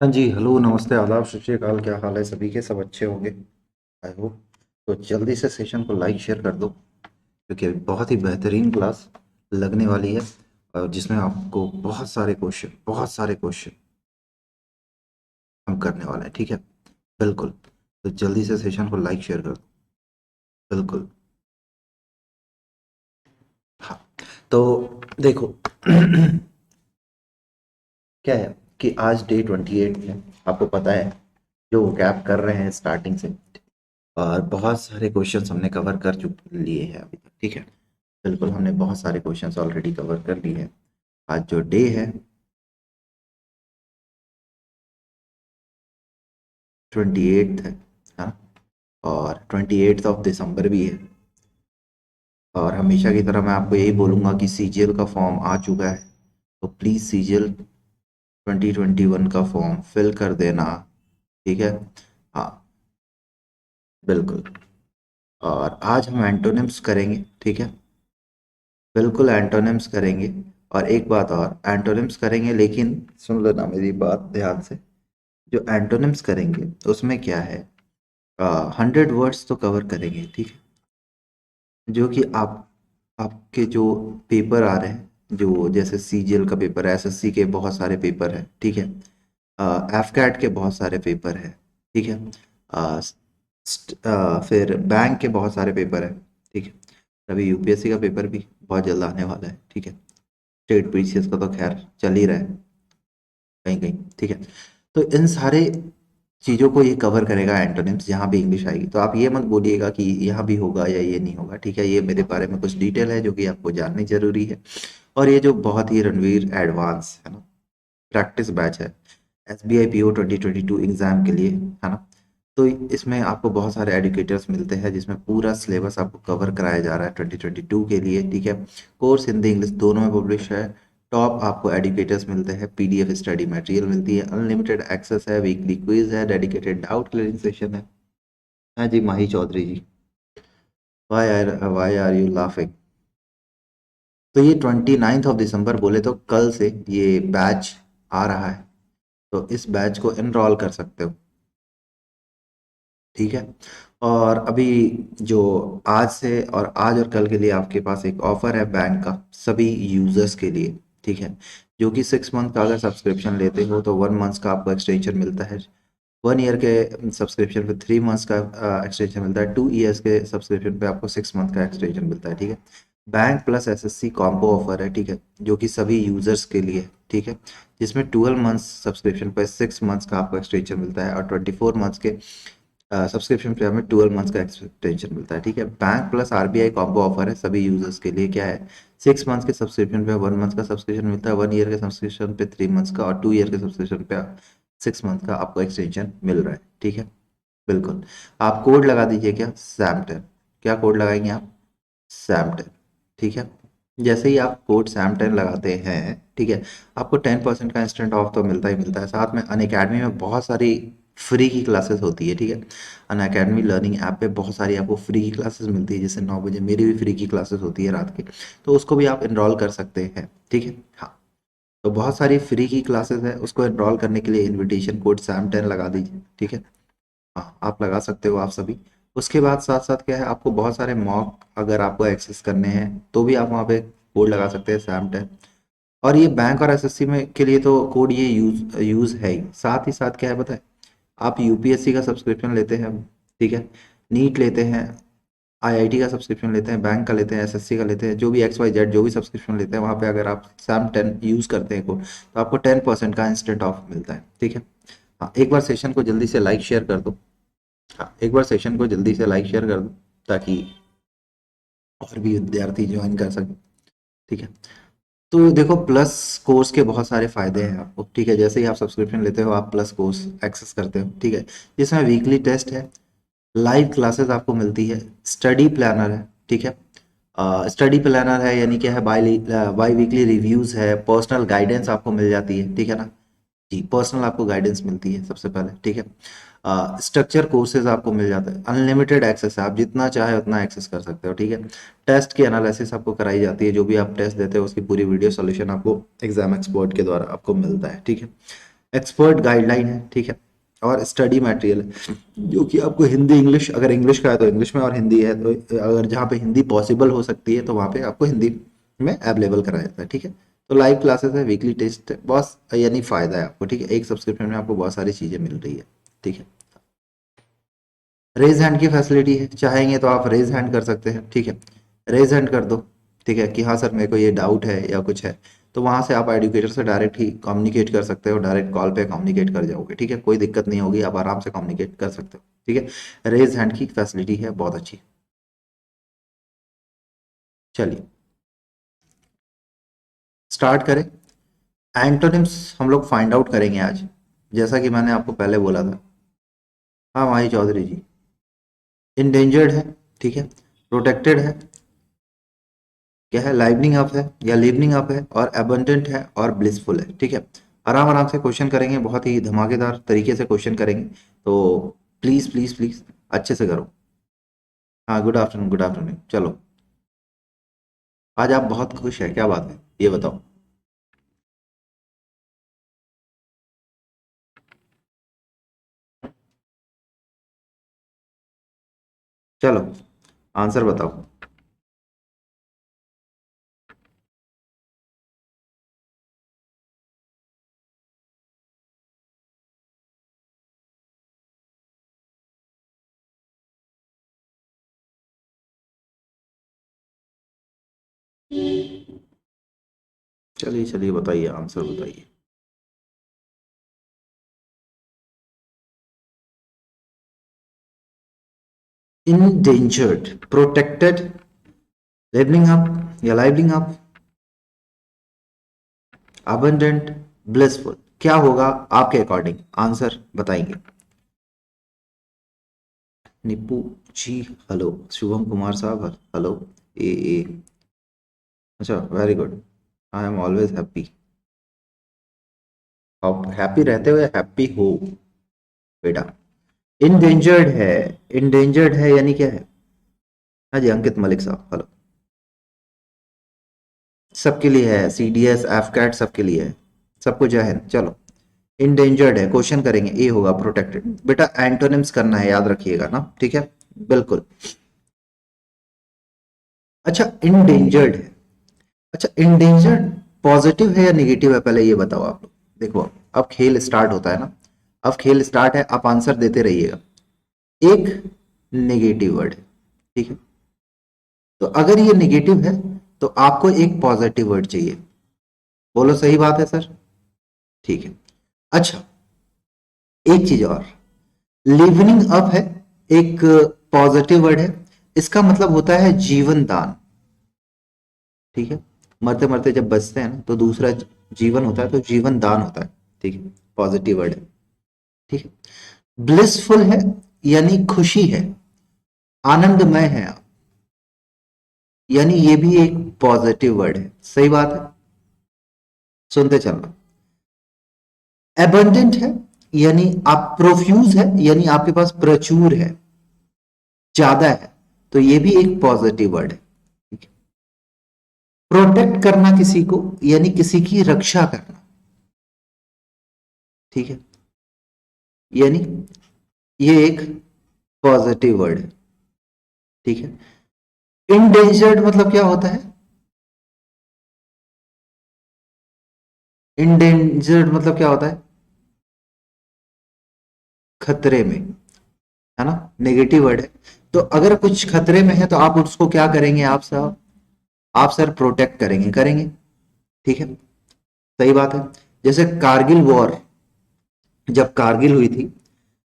हाँ जी, हेलो, नमस्ते, आदाब, सत श्री अकाल। क्या हाल है सभी के? सब अच्छे होंगे, आई होप। तो जल्दी से सेशन को लाइक शेयर कर दो, क्योंकि अभी बहुत ही बेहतरीन क्लास लगने वाली है, और जिसमें आपको बहुत सारे क्वेश्चन हम करने वाले हैं। ठीक है, बिल्कुल। तो जल्दी से सेशन को लाइक शेयर कर दो, बिल्कुल। हाँ, तो देखो क्या है कि आज डे 28 है, आपको पता है, जो गैप कर रहे हैं स्टार्टिंग से, और बहुत सारे क्वेश्चंस हमने कवर कर चुके लिए हैं अभी तक। ठीक है, बिल्कुल, हमने बहुत सारे क्वेश्चंस ऑलरेडी कवर कर लिए हैं। आज जो डे है 28th है, हाँ। और 28th ऑफ दिसंबर भी है। और हमेशा की तरह मैं आपको यही बोलूँगा कि सीजीएल का फॉर्म आ चुका है, तो प्लीज़ सीजीएल 2021 का फॉर्म फिल कर देना। ठीक है, हाँ, बिल्कुल। और आज हम एंटोनिम्स करेंगे। ठीक है, बिल्कुल एंटोनिम्स करेंगे। और एक बात और, एंटोनिम्स करेंगे, लेकिन सुन लेना मेरी बात ध्यान से। जो एंटोनिम्स करेंगे उसमें क्या है, 100 वर्ड्स तो कवर करेंगे। ठीक है, जो कि आपके जो पेपर आ रहे हैं, जो जैसे सीजीएल का पेपर है, एसएससी के बहुत सारे पेपर है। ठीक है, एफकैट के बहुत सारे पेपर है। ठीक है, फिर बैंक के बहुत सारे पेपर है। ठीक है, अभी यूपीएससी का पेपर भी बहुत जल्द आने वाला है। ठीक है, स्टेट पीसीएस का तो खैर चल ही रहा है कहीं कहीं। ठीक है, तो इन सारे चीज़ों को ये कवर करेगा एंटोनिम्स, जहाँ भी इंग्लिश आएगी। तो आप ये मत बोलिएगा कि यहाँ भी होगा या ये नहीं होगा। ठीक है, ये मेरे बारे में कुछ डिटेल है जो कि आपको जाननी जरूरी है। और ये जो बहुत ही रणवीर एडवांस है ना, प्रैक्टिस बैच है एसबीआई पीओ 2022 एग्जाम के लिए, है ना। तो इसमें आपको बहुत सारे एडुकेटर्स मिलते हैं, जिसमें पूरा सिलेबस आपको कवर कराया जा रहा है 2022 के लिए। ठीक है, कोर्स हिंदी इंग्लिश दोनों में पब्लिश है। टॉप आपको एडुकेटर्स मिलते हैं, पीडीएफ स्टडी मटेरियल मिलती है, अनलिमिटेड एक्सेस है, वीकली क्विज है, डेडिकेटेड डाउट क्लियरिंग सेशन है। हाँ जी, माही चौधरी जी, वाई आर यू लाफिंग? तो ये 29 ऑफ दिसंबर, बोले तो कल से ये बैच आ रहा है, तो इस बैच को एनरोल कर सकते हो। ठीक है, और अभी जो आज से और आज और कल के लिए आपके पास एक ऑफर है बैंक का सभी यूजर्स के लिए। ठीक है, जो कि 6 मंथ का अगर सब्सक्रिप्शन लेते हो तो 1 मंथ का आपको एक्सटेंशन मिलता है। 1 ईयर के सब्सक्रिप्शन पे 3 मंथ्स का एक्सटेंशन मिलता है। 2 ईयर्स के सब्सक्रिप्शन पे आपको 6 मंथ का एक्सटेंशन मिलता है। ठीक है, bank plus SSC combo offer है। ठीक है, जो कि सभी यूजर्स के लिए है। ठीक है, जिसमें 12 मंथ्स सब्सक्रिप्शन पे 6 मंथ्स का आपको एक्सटेंशन मिलता है, और 24 मंथ्स के सब्सक्रिप्शन पे हमें 12 मंथ्स का एक्सटेंशन मिलता है। ठीक है, bank plus RBI combo offer है सभी यूजर्स के लिए। क्या है, 6 मंथ्स के सब्सक्रिप्शन पे 1 मंथ का सब्सक्रिप्शन मिलता है, 1 ईयर के सब्सक्रिप्शन पे 3 मंथ्स का, और 2 ईयर के सब्सक्रिप्शन पे 6 मंथ का आपको एक्सटेंशन मिल रहा है। ठीक है, बिल्कुल। आप कोड लगा दीजिए, क्या, सैम10। क्या कोड लगाएंगे आप? सैम10। ठीक है, जैसे ही आप कोड सैम10 लगाते हैं, ठीक है, आपको 10% का इंस्टेंट ऑफ तो मिलता ही मिलता है। साथ में अनअकैडमी में बहुत सारी फ्री की क्लासेस होती है। ठीक है, अनअकैडमी लर्निंग ऐप पे बहुत सारी आपको फ्री की क्लासेस मिलती है, जैसे 9 बजे मेरी भी फ्री की क्लासेस होती है रात की, तो उसको भी आप इनरोल कर सकते हैं। ठीक है, हाँ। तो बहुत सारी फ्री की क्लासेस है, उसको इनरोल करने के लिए इनविटेशन कोड सैम10 लगा दीजिए। ठीक है, हाँ, आप लगा सकते हो आप सभी। उसके बाद साथ साथ क्या है, आपको बहुत सारे मॉक अगर आपको एक्सेस करने हैं तो भी आप वहाँ पे कोड लगा सकते हैं सैम10। और ये बैंक और एसएससी में के लिए तो कोड ये यूज यूज है ही। साथ ही साथ क्या है पता है, आप यूपीएससी का सब्सक्रिप्शन लेते हैं, ठीक है, नीट लेते हैं, आईआईटी का सब्सक्रिप्शन लेते हैं, बैंक का लेते हैं, एसएससी का लेते हैं, जो भी एक्स वाई जेड जो भी सब्सक्रिप्शन लेते हैं, वहाँ पे अगर आप सैम10 यूज करते हैं कोड, तो आपको 10% का इंस्टेंट ऑफ मिलता है। ठीक है, हाँ, एक बार सेशन को जल्दी से लाइक शेयर कर दो। हाँ, एक बार सेशन को जल्दी से लाइक शेयर कर दो, ताकि और भी विद्यार्थी ज्वाइन कर सकें। ठीक है, तो देखो, प्लस कोर्स के बहुत सारे फायदे हैं आपको। ठीक है, जैसे ही आप सब्सक्रिप्शन लेते हो आप प्लस कोर्स एक्सेस करते हो। ठीक है, जिसमें वीकली टेस्ट है, लाइव क्लासेस आपको मिलती है, स्टडी प्लानर है। ठीक है, स्टडी प्लानर है, यानी क्या है, बाई वीकली रिव्यूज है, पर्सनल गाइडेंस आपको मिल जाती है। ठीक है ना जी, पर्सनल आपको गाइडेंस मिलती है सबसे पहले। ठीक है, स्ट्रक्चर कोर्सेज आपको मिल जाता है, अनलिमिटेड एक्सेस है, आप जितना चाहे उतना एक्सेस कर सकते हो। ठीक है, टेस्ट की एनालिसिस आपको कराई जाती है, जो भी आप टेस्ट देते हो उसकी पूरी वीडियो सॉल्यूशन आपको एग्जाम एक्सपर्ट के द्वारा आपको मिलता है। ठीक है, एक्सपर्ट गाइडलाइन है, ठीक है, और स्टडी मटेरियल है जो कि आपको हिंदी इंग्लिश, अगर इंग्लिश का है तो इंग्लिश में, और हिंदी है तो अगर जहाँ पे हिंदी पॉसिबल हो सकती है तो वहाँ पे आपको हिंदी में अवेलेबल कराया जाता है, ठीक है। तो लाइव क्लासेस है, वीकली टेस्ट है, बस यानी फायदा है आपको, ठीक है, एक सब्सक्रिप्शन में आपको बहुत सारी चीज़ें मिल रही है, ठीक है। रेज हैंड की फैसिलिटी है, चाहेंगे तो आप रेज हैंड कर सकते हैं, ठीक है, रेज हैंड कर दो, ठीक है, कि हाँ सर मेरे को ये डाउट है या कुछ है, तो वहाँ से आप एडुकेटर से डायरेक्ट ही कम्युनिकेट कर सकते हो, डायरेक्ट कॉल पे कम्युनिकेट कर जाओगे, ठीक है, कोई दिक्कत नहीं होगी, आप आराम से कम्युनिकेट कर सकते हो, ठीक है। रेज हैंड की फैसिलिटी है बहुत अच्छी। चलिए स्टार्ट करें। एंटोनिम्स हम लोग फाइंड आउट करेंगे आज, जैसा कि मैंने आपको पहले बोला था। हाँ माही चौधरी जी। इंडेंजर्ड है, ठीक है, प्रोटेक्टेड है, क्या है, लाइवनिंग अप है या लिवनिंग अप है, और एबंडेंट है और ब्लिसफुल है, ठीक है। आराम आराम से क्वेश्चन करेंगे, बहुत ही धमाकेदार तरीके से क्वेश्चन करेंगे, तो प्लीज प्लीज प्लीज अच्छे से करो। हाँ गुड आफ्टरनून, गुड आफ्टरनून, चलो। आज आप बहुत खुश है, क्या बात है ये बताओ। चलो आंसर बताओ। चलिए चलिए बताइए, आंसर बताइए। इंडेंजर्ड, प्रोटेक्टेड, लिवनिंग अप या लाइवलिंग अप, अबंडेंट, ब्लिसफुल, क्या होगा आपके अकॉर्डिंग, आंसर बताएंगे। निप्पू जी हेलो, शुभम कुमार साहब हेलो, ए। अच्छा very good, I am always happy. आप हैप्पी रहते हुए हैप्पी हो बेटा। इंडेंजर्ड है, इंडेंजर्ड है यानी क्या है। हाँ जी अंकित मलिक साहब हेलो। सबके लिए है, C D S F CAT सबके लिए है, सबको जय हिंद। चलो इंडेंजर्ड है, क्वेश्चन करेंगे, ए होगा प्रोटेक्टेड, बेटा एंटोनिम्स करना है, याद रखिएगा ना, ठीक है, बिल्कुल। अच्छा इंडेंजर्ड है, अच्छा इंडेंजर्ड पॉजिटिव है या नेगेटिव है, पहले ये बताओ आप लोग। देखो अब खेल स्टार्ट होता है ना, अब खेल स्टार्ट है, आप आंसर देते रहिएगा। एक नेगेटिव वर्ड है, ठीक है, तो अगर ये नेगेटिव है तो आपको एक पॉजिटिव वर्ड चाहिए, बोलो सही बात है सर, ठीक है। अच्छा एक चीज और, लिवनिंग अप है, एक पॉजिटिव वर्ड है, इसका मतलब होता है जीवन दान, ठीक है, मरते मरते जब बचते हैं ना तो दूसरा जीवन होता है, तो जीवन दान होता है, ठीक है, पॉजिटिव वर्ड है, ठीक है। ब्लिसफुल है यानी खुशी है, आनंदमय है आप, यानी ये भी एक पॉजिटिव वर्ड है, सही बात है, सुनते चलना। एबंडेंट है यानी आप प्रोफ्यूज है, यानी आपके पास प्रचुर है, ज्यादा है, तो ये भी एक पॉजिटिव वर्ड है, ठीक है। प्रोटेक्ट करना किसी को यानी किसी की रक्षा करना, ठीक है, यानी ये एक पॉजिटिव वर्ड है, ठीक है। इंडेंजर्ड मतलब क्या होता है, इंडेंजर्ड मतलब क्या होता है, खतरे में, है ना, नेगेटिव वर्ड है। तो अगर कुछ खतरे में है तो आप उसको क्या करेंगे, आप सब, आप सर प्रोटेक्ट करेंगे, करेंगे, ठीक है, सही बात है। जैसे कारगिल वॉर, जब कारगिल हुई थी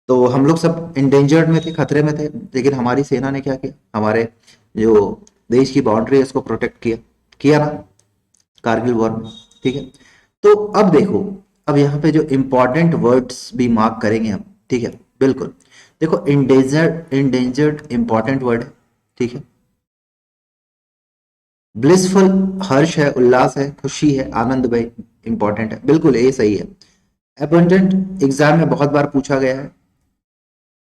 तो हम लोग सब इंडेंजर्ड में थे, खतरे में थे, लेकिन हमारी सेना ने क्या किया, हमारे जो देश की बाउंड्री है उसको प्रोटेक्ट किया, किया ना, कारगिल वॉर में, ठीक है। तो अब देखो, अब यहाँ पे जो इंपॉर्टेंट वर्ड्स भी मार्क करेंगे हम, ठीक है, बिल्कुल। देखो इंडेंजर्ड, इंडेंजर्ड इंपॉर्टेंट वर्ड है, ठीक है। ब्लिसफुल हर्ष है, उल्लास है, खुशी है, आनंद भाई इंपॉर्टेंट है, बिल्कुल ये सही है। एबंडेंट एग्जाम में बहुत बार पूछा गया है।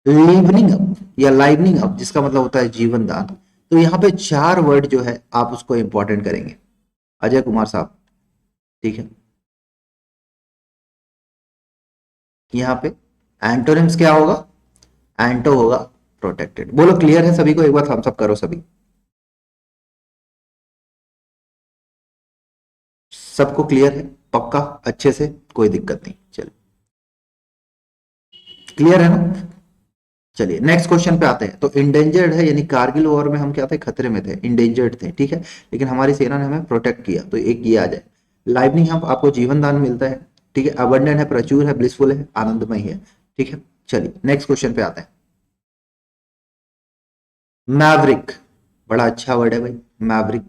लिवनिंग अप या लाइवनिंग अप जिसका मतलब होता है जीवन दान, तो यहाँ पे चार वर्ड जो है आप उसको इंपॉर्टेंट करेंगे, अजय कुमार साहब, ठीक है। यहाँ पे एंटोनिम्स क्या होगा? एंटो होगा प्रोटेक्टेड। बोलो क्लियर है सभी को? एक बार थम्स अप करो सभी। सबको क्लियर है? पक्का? अच्छे से? कोई दिक्कत नहीं, चलिए क्लियर है ना? चलिए नेक्स्ट क्वेश्चन पे आते हैं। तो इंडेंजर्ड है यानी कारगिल वॉर में हम क्या थे? खतरे में थे, इंडेंजर्ड थे, ठीक है, लेकिन हमारी सेना ने हमें प्रोटेक्ट किया, तो एक ये आ जाए। लाइवनिंग हम आपको जीवन दान मिलता है, ठीक है, अबंडेंट है, प्रचुर है, ब्लिसफुल है, आनंदमय है, ठीक है। चलिए नेक्स्ट क्वेश्चन पे आते हैं। मैवरिक, बड़ा अच्छा वर्ड है भाई, मैवरिक,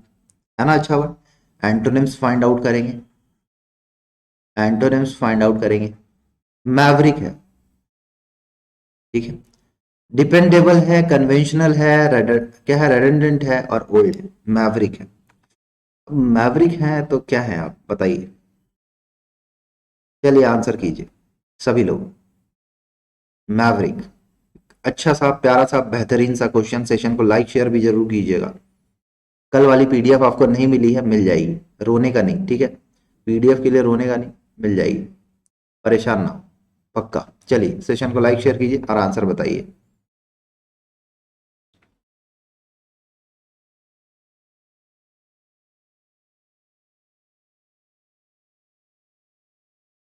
है ना अच्छा वर्ड। एंटोनिम्स फाइंड आउट करेंगे, एंटोनिम्स फाइंड आउट करेंगे। मैवरिक है, ठीक है, डिपेंडेबल है, कन्वेंशनल है, क्या है, रेडंडेंट है और ओल्ड है, मैवरिक है। मैवरिक है तो क्या है आप बताइए? चलिए आंसर कीजिए सभी लोग। मैवरिक, अच्छा सा प्यारा सा बेहतरीन सा क्वेश्चन। सेशन को लाइक शेयर भी जरूर कीजिएगा। कल वाली पीडीएफ आपको नहीं मिली है, मिल जाएगी, रोने का नहीं, ठीक है, पीडीएफ के लिए रोने का नहीं, मिल जाएगी, परेशान ना हो, पक्का। चलिए सेशन को लाइक शेयर कीजिए और आंसर बताइए।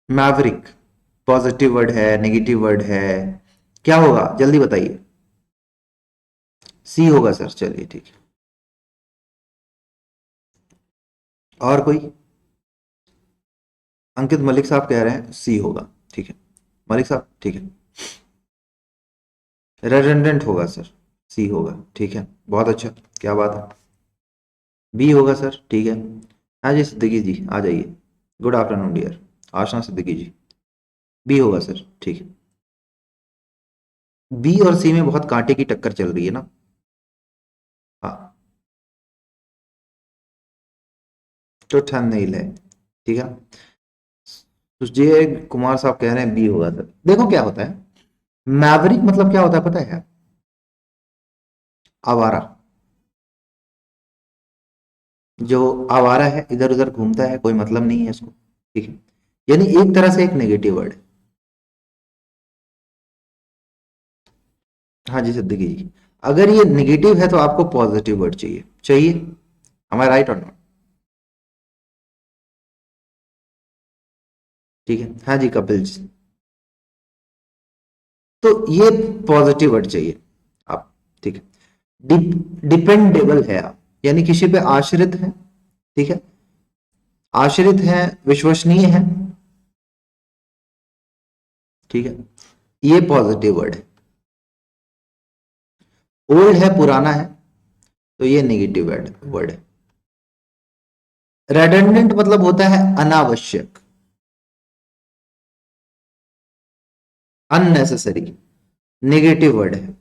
मैवरिक पॉजिटिव वर्ड है, नेगेटिव वर्ड है, क्या होगा जल्दी बताइए? सी होगा सर, चलिए ठीक है। और कोई? अंकित मलिक साहब कह रहे हैं सी होगा, ठीक है, मलिक साहब ठीक है, रेडंडेंट होगा सर, सी होगा, ठीक है, बहुत अच्छा, क्या बात है, बी होगा सर, ठीक है। हाँ जी सिद्दीकी जी आ जाइए, गुड आफ्टरनून डियर, आशना सिद्दीकी जी, बी होगा सर, ठीक है। बी और सी में बहुत कांटे की टक्कर चल रही है ना। हाँ, तो ठन नहीं है, ठीक है। सुजय कुमार साहब कह रहे हैं बी होगा सर। देखो क्या होता है, मैवरिक मतलब क्या होता है पता है? आवारा, जो आवारा है, इधर उधर घूमता है, कोई मतलब नहीं है इसको, ठीक है, यानी एक तरह से एक नेगेटिव वर्ड है। हाँ जी सिद्दीकी जी, अगर ये नेगेटिव है तो आपको पॉजिटिव वर्ड चाहिए, चाहिए, am I राइट और नॉट? ठीक है, हाँ जी कपिल जी, तो ये पॉजिटिव वर्ड चाहिए आप, ठीक है। डिपेंडेबल है आप, यानी किसी पे आश्रित है, ठीक है, आश्रित है, विश्वसनीय है, ठीक है, ये पॉजिटिव वर्ड है। ओल्ड है, पुराना है, तो ये नेगेटिव वर्ड है। रेडंडेंट मतलब होता है अनावश्यक, अननेसेसरी, नेगेटिव वर्ड है,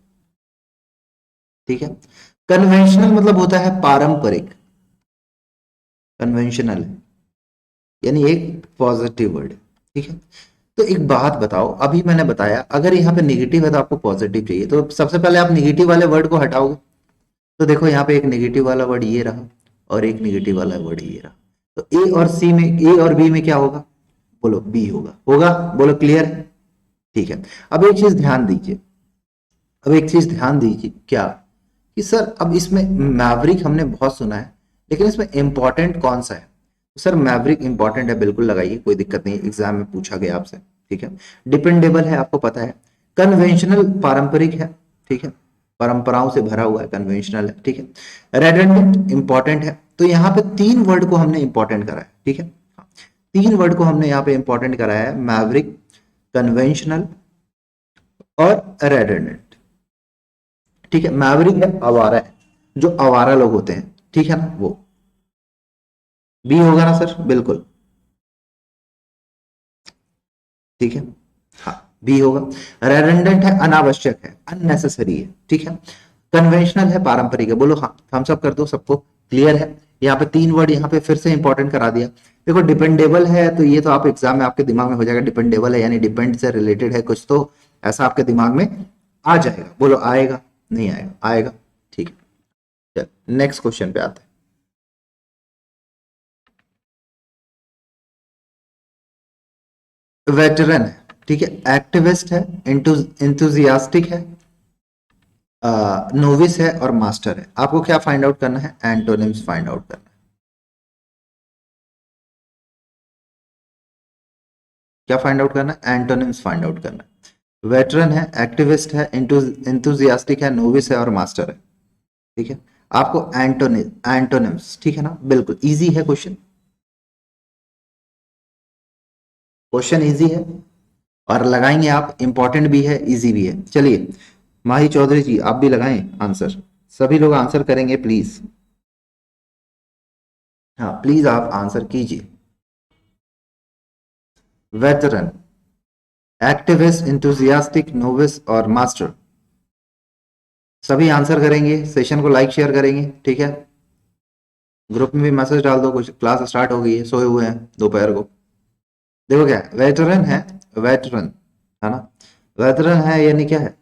ठीक है। कन्वेंशनल मतलब होता है पारंपरिक, कन्वेंशनल है, यानी एक पॉजिटिव वर्ड, ठीक है। तो एक बात बताओ, अभी मैंने बताया अगर यहाँ पे नेगेटिव है तो आपको पॉजिटिव चाहिए, तो सबसे पहले आप नेगेटिव वाले वर्ड को हटाओगे, तो देखो यहाँ पे एक नेगेटिव वाला वर्ड ये रहा और एक नेगेटिव वाला वर्ड ये रहा, तो ए और सी में, ए और बी में क्या होगा? बोलो बी होगा, होगा, बोलो क्लियर है, ठीक है। अब एक चीज ध्यान दीजिए, अब एक चीज ध्यान दीजिए, क्या कि सर अब इसमें मैवरिक हमने बहुत सुना है, लेकिन इसमें इंपॉर्टेंट कौन सा है? सर मैवरिक इंपॉर्टेंट है, बिल्कुल लगाइए, कोई दिक्कत नहीं, एग्जाम में पूछा गया आपसे, ठीक है। डिपेंडेबल है, आपको पता है। कन्वेंशनल पारंपरिक है, ठीक है, परंपराओं से भरा हुआ है, कन्वेंशनल है, ठीक है। रेडंडेंट इंपॉर्टेंट है, तो यहाँ पे तीन वर्ड को हमने इंपॉर्टेंट करा है, ठीक है, तीन वर्ड को हमने यहाँ पे इंपॉर्टेंट कराया है, मैवरिक, कन्वेंशनल और रेडंडेंट, ठीक है। मैवरिक है आवारा है, जो आवारा लोग होते हैं, ठीक है ना, वो बी होगा ना सर, बिल्कुल, ठीक है, हाँ बी होगा। रेडंडेंट है, अनावश्यक है, अननेसेसरी है, ठीक है। कन्वेंशनल है, पारंपरिक है, बोलो हाँ, थम्स अप कर दो सबको, क्लियर है। यहाँ पे तीन वर्ड यहाँ पे फिर से इंपॉर्टेंट करा दिया। देखो डिपेंडेबल है तो ये तो आप एग्जाम में आपके दिमाग में हो जाएगा, डिपेंडेबल है यानी डिपेंड से रिलेटेड है कुछ, तो ऐसा आपके दिमाग में आ जाएगा, बोलो आएगा? नहीं आएगा? आएगा, ठीक है। नेक्स्ट क्वेश्चन पे आते हैं। वेटरन है, ठीक है, एक्टिविस्ट है, इंथुजियास्टिक है, नोविस है और मास्टर है। आपको क्या फाइंड आउट करना है? एंटोनिम्स फाइंड आउट करना है। क्या फाइंड आउट करना है? एंटोनिम्स फाइंड आउट करना है। वेटरन है, एक्टिविस्ट है, इंथुजियास्टिक है, नोविस है और मास्टर है। ठीक है, आपको एंटोनिम्स, ठीक है ना, बिल्कुल इजी है क्वेश्चन। क्वेश्चन इजी है और लगाएंगे आप, इंपॉर्टेंट भी है, इजी भी है। चलिए माही चौधरी जी, आप भी लगाएं आंसर। सभी लोग आंसर करेंगे प्लीज। हाँ प्लीज आप आंसर कीजिए। वेटरन, एक्टिविस्ट, इंथुजियास्टिक, नोविस और मास्टर। सभी आंसर करेंगे, सेशन को लाइक शेयर करेंगे, ठीक है। ग्रुप में भी मैसेज डाल दो, कुछ क्लास स्टार्ट हो गई है, सोए हुए हैं दोपहर को। देखो क्या है, वेटरन है, वेटरन है ना, वेटरन है यानी क्या है?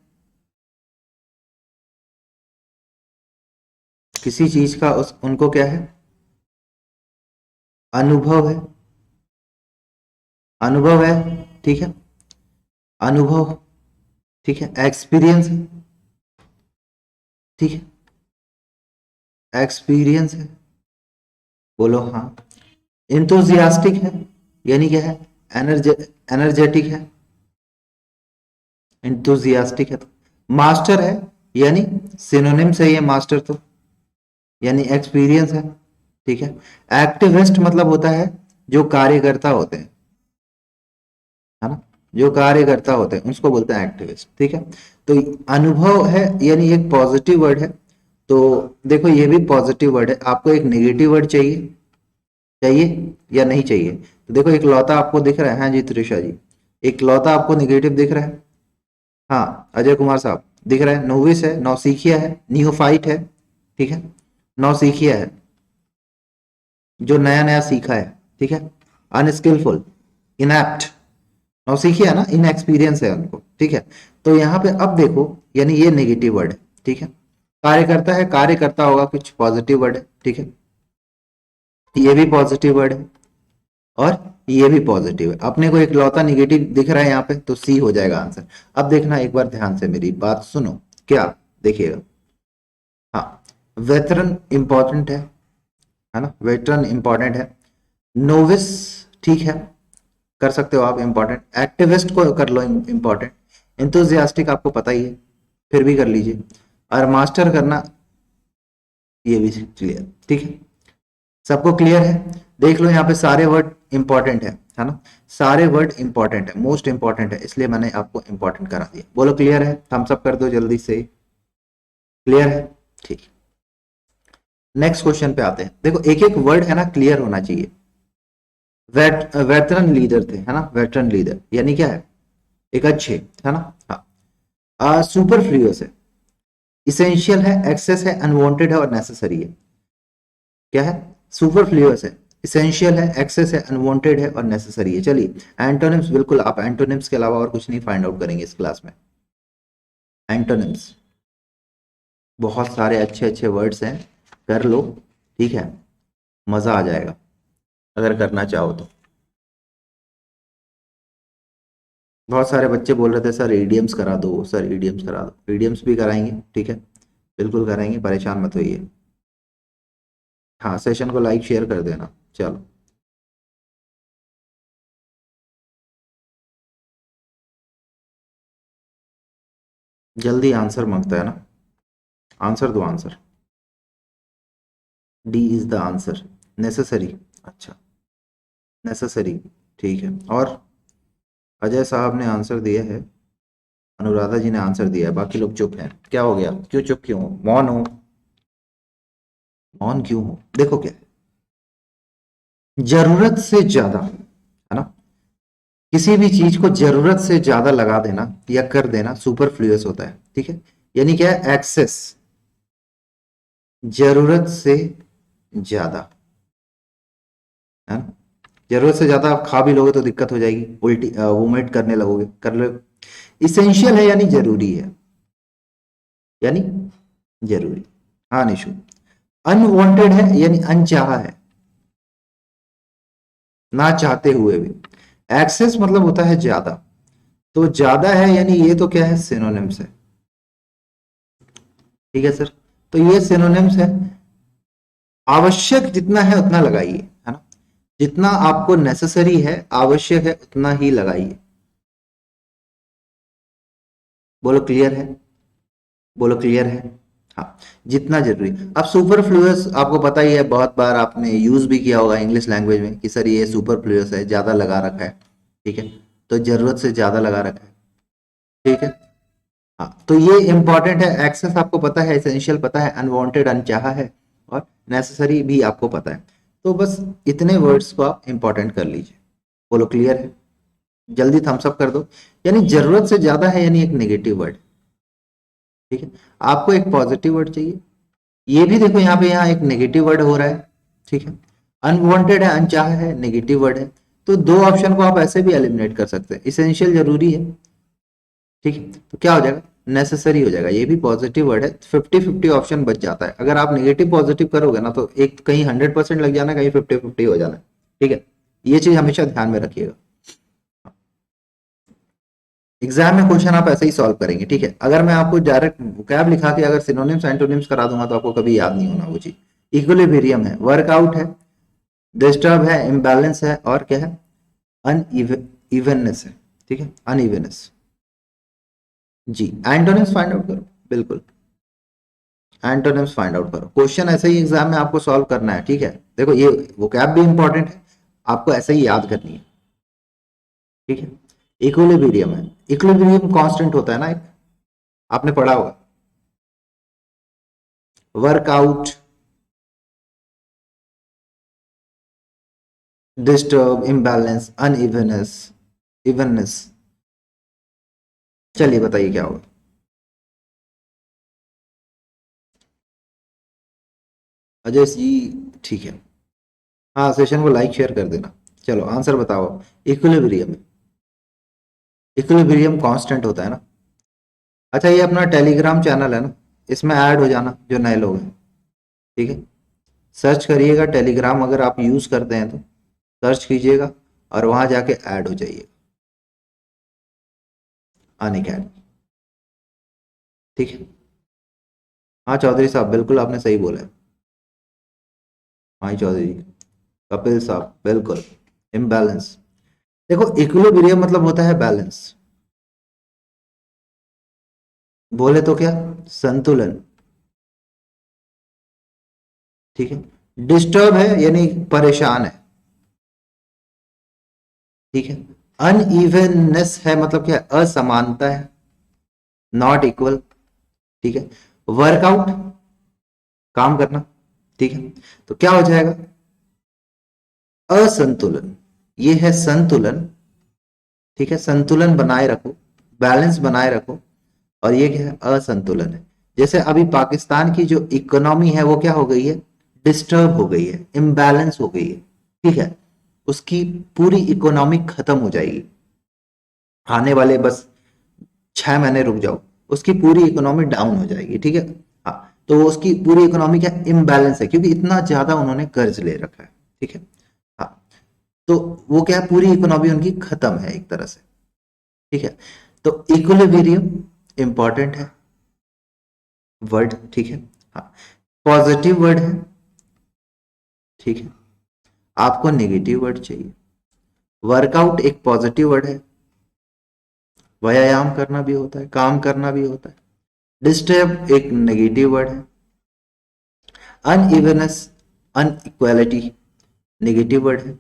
किसी चीज का उस उनको क्या है? अनुभव है, अनुभव है, ठीक है, अनुभव, ठीक है, एक्सपीरियंस है, ठीक है, एक्सपीरियंस है, बोलो हाँ। इंथुजियास्टिक है यानी क्या है? एनर्जे एनर्जेटिक है, इंथुजियास्टिक है। तो मास्टर है यानी सिनोनिम से ये मास्टर तो, यानी एक्सपीरियंस है, ठीक है। एक्टिविस्ट मतलब होता है जो कार्यकर्ता होते हैं, है ना, जो कार्यकर्ता होते हैं उसको बोलते हैं एक्टिविस्ट, ठीक है। तो अनुभव है यानी एक पॉजिटिव वर्ड है। तो देखो ये भी पॉजिटिव वर्ड है, आपको एक नेगेटिव वर्ड चाहिए, चाहिए या नहीं चाहिए? तो देखो एक लौता आपको दिख रहा है, हाँ जी त्रिशा जी, एक लौता आपको नेगेटिव दिख रहा है। हाँ अजय कुमार साहब, दिख रहा है, नोविस है, नौसिखिया है, नियोफाइट है, ठीक है, नौसिखिया है जो नया नया सीखा है, ठीक है, अनस्किलफुल, इनएप्ट, नौसिखिया है ना, इनएक्सपीरियंस है उनको, ठीक है। तो यहाँ पे अब देखो, यानी ये नेगेटिव वर्ड है, ठीक है। कार्यकर्ता है, कार्यकर्ता होगा कुछ पॉजिटिव वर्ड है, ठीक है, ये भी पॉजिटिव वर्ड है और ये भी पॉजिटिव है। अपने को एक लौता निगेटिव दिख रहा है यहाँ पे, तो सी हो जाएगा आंसर। अब देखना एक बार ध्यान से, मेरी बात सुनो, क्या देखिएगा। हाँ, वेटरन इंपॉर्टेंट है ना, वेटरन इंपॉर्टेंट है। नोविस, ठीक है, कर सकते हो आप इंपॉर्टेंट, एक्टिविस्ट को कर लो इंपॉर्टेंट, इंथुजियास्टिक आपको पता ही है, फिर भी कर लीजिए, और मास्टर करना, ये भी क्लियर, ठीक है। सबको क्लियर है? देख लो यहाँ पे सारे वर्ड इंपॉर्टेंट है ना, सारे वर्ड इंपॉर्टेंट है, मोस्ट इंपॉर्टेंट है, इसलिए मैंने आपको इंपॉर्टेंट करा दिया। बोलो क्लियर है, थम्स अप कर दो जल्दी से, क्लियर है, ठीक। नेक्स्ट क्वेश्चन पे आते हैं। देखो एक एक वर्ड है ना क्लियर होना चाहिए। वेटरन लीडर थे, है ना, वेटरन लीडर यानी क्या है? एक अच्छे, है ना, हाँ। सुपरफ्लुअस है, इसेंशियल है, एक्सेस है, अनवांटेड है और नेसेसरी है। क्या है? सुपरफ्लुअस है, इसेंशियल है, एक्सेस है, अनवांटेड है और नेसेसरी है। चलिए एंटोनिम्स, बिल्कुल आप एंटोनिम्स के अलावा और कुछ नहीं फाइंड आउट करेंगे इस क्लास में। एंटोनिम्स बहुत सारे अच्छे अच्छे वर्ड्स हैं, कर लो, ठीक है, मजा आ जाएगा अगर करना चाहो तो। बहुत सारे बच्चे बोल रहे थे सर ईडीएम्स करा दो, सर ईडीएम्स करा दो, ईडीएम्स भी कराएंगे, ठीक है, बिल्कुल कराएंगे, परेशान मत होइए। हाँ सेशन को लाइक शेयर कर देना। चलो जल्दी आंसर मांगता है ना, आंसर दो answer. D is the answer, necessary, अच्छा, नेसेसरी, ठीक है। और अजय साहब ने आंसर दिया है, अनुराधा जी ने आंसर दिया है, बाकी लोग चुप हैं, क्या हो गया, क्यों चुप, क्यों हो, मौन हो, मौन क्यों हो? देखो क्या है, जरूरत से ज्यादा, है ना, किसी भी चीज को जरूरत से ज्यादा लगा देना या कर देना सुपरफ्लुअस होता है, ठीक है। यानी क्या है? एक्सेस, जरूरत से ज्यादा, है ना, जरूरत से ज्यादा आप खा भी लोगे तो दिक्कत हो जाएगी, उल्टी वोमिट करने लगोगे, कर लो। इसेंशियल है यानी जरूरी है, यानी जरूरी, हाँ निशु। अनवांटेड है यानी अनचाहा है, ना चाहते हुए भी। एक्सेस मतलब होता है ज्यादा, तो ज्यादा है यानी ये तो क्या है, सिनोनिम्स है। ठीक है सर, तो ये सिनोनिम्स है। आवश्यक जितना है उतना लगाइए, है ना, जितना आपको नेसेसरी है, आवश्यक है उतना ही लगाइए। बोलो क्लियर है, बोलो क्लियर है। हाँ, जितना जरूरी। अब सुपरफ्लुअस आपको पता ही है, बहुत बार आपने यूज भी किया होगा इंग्लिश लैंग्वेज में कि सर ये सुपरफ्लुअस है, ज्यादा लगा रखा है। ठीक है, तो जरूरत से ज्यादा लगा रखा है। ठीक है। हाँ, तो ये इंपॉर्टेंट है। एक्सेस आपको पता है, एसेंशियल पता है, अनवांटेड अनचाहा है, और नेसेसरी भी आपको पता है। तो बस इतने वर्ड्स को आप इंपॉर्टेंट कर लीजिए। बोलो क्लियर है, जल्दी थम्स अप कर दो। यानी जरूरत से ज्यादा है यानी एक नेगेटिव वर्ड। ठीक है, आपको एक पॉजिटिव वर्ड चाहिए। ये भी देखो यहाँ पे, यहाँ एक नेगेटिव वर्ड हो रहा है। ठीक है, अनवांटेड है, अनचाहा है, नेगेटिव वर्ड है। तो दो ऑप्शन को आप ऐसे भी एलिमिनेट कर सकते हैं। इसेंशियल जरूरी है, ठीक है, तो क्या हो जाएगा, नेसेसरी हो जाएगा। ये भी पॉजिटिव वर्ड है, 50-50 ऑप्शन बच जाता है। अगर आप नेगेटिव पॉजिटिव करोगे ना, तो एक कहीं 100% लग जाना, कहीं 50-50 हो जाना। ठीक है, ये चीज हमेशा ध्यान में रखिएगा। एग्जाम में क्वेश्चन आप ऐसे ही सॉल्व करेंगे। ठीक है, अगर मैं आपको डायरेक्ट वोकैब लिखा के अगर सिनोनिम्स एंटोनिम्स करा दूंगा तो आपको कभी याद नहीं होना वो चीज। इक्विलिब्रियम है, वर्कआउट है, डिस्टर्ब है, इम्बैलेंस है, और क्या है, अनइवननेस है। ठीक है, अनइवननेस। जी, एंटोनिम्स फाइंड आउट करो, बिल्कुल एंटोनिम्स फाइंड आउट करो। क्वेश्चन ऐसे ही एग्जाम में आपको सॉल्व करना है। ठीक है, देखो ये वोकैब भी इंपॉर्टेंट है, आपको ऐसे ही याद करनी है। ठीक है, इक्विलिब्रियम है, इक्विलिब्रियम कांस्टेंट होता है ना एक, आपने पढ़ा होगा। Workout, disturb, imbalance, unevenness, evenness. चलिए बताइए क्या होगा। अजय जी, ठीक है। हाँ, सेशन को लाइक शेयर कर देना। चलो आंसर बताओ। इक्विलिब्रियम, इक्विलिब्रियम कांस्टेंट होता है ना। अच्छा, ये अपना टेलीग्राम चैनल है ना, इसमें ऐड हो जाना जो नए लोग हैं। ठीक है, सर्च करिएगा टेलीग्राम, अगर आप यूज करते हैं तो सर्च कीजिएगा और वहां जाके ऐड हो जाइए, अनअकैडमी। ठीक है। हाँ चौधरी साहब, बिल्कुल आपने सही बोला है। हाँ चौधरी जी, कपिल साहब, बिल्कुल। इम्बैलेंस, देखो इक्विलिब्रियम मतलब होता है बैलेंस। बोले तो क्या, संतुलन। ठीक है, डिस्टर्ब है यानी परेशान है। ठीक है, अनइवननेस है मतलब क्या, असमानता है, नॉट इक्वल। ठीक है, वर्कआउट, काम करना। ठीक है, तो क्या हो जाएगा, असंतुलन। ये है संतुलन। ठीक है, संतुलन बनाए रखो, बैलेंस बनाए रखो। और ये क्या है, असंतुलन है। जैसे अभी पाकिस्तान की जो इकोनॉमी है वो क्या हो गई है, डिस्टर्ब हो गई है, इम्बैलेंस हो गई है। ठीक है, उसकी पूरी इकोनॉमी खत्म हो जाएगी आने वाले बस 6 महीने, रुक जाओ, उसकी पूरी इकोनॉमी डाउन हो जाएगी। ठीक है, हाँ, तो उसकी पूरी इकोनॉमी क्या, इम्बैलेंस है, क्योंकि इतना ज्यादा उन्होंने कर्ज ले रखा है। ठीक है, हाँ, तो वो क्या है, पूरी इकोनॉमी उनकी खत्म है एक तरह से। ठीक है, तो इक्विलिब्रियम इंपॉर्टेंट है वर्ड। ठीक है, हाँ, पॉजिटिव वर्ड है। ठीक है, आपको नेगेटिव वर्ड चाहिए। वर्कआउट एक पॉजिटिव वर्ड है, व्यायाम करना भी होता है, काम करना भी होता है। डिस्टर्ब एक नेगेटिव वर्ड है। अनइवननेस, अनइक्वालिटी, नेगेटिव वर्ड है,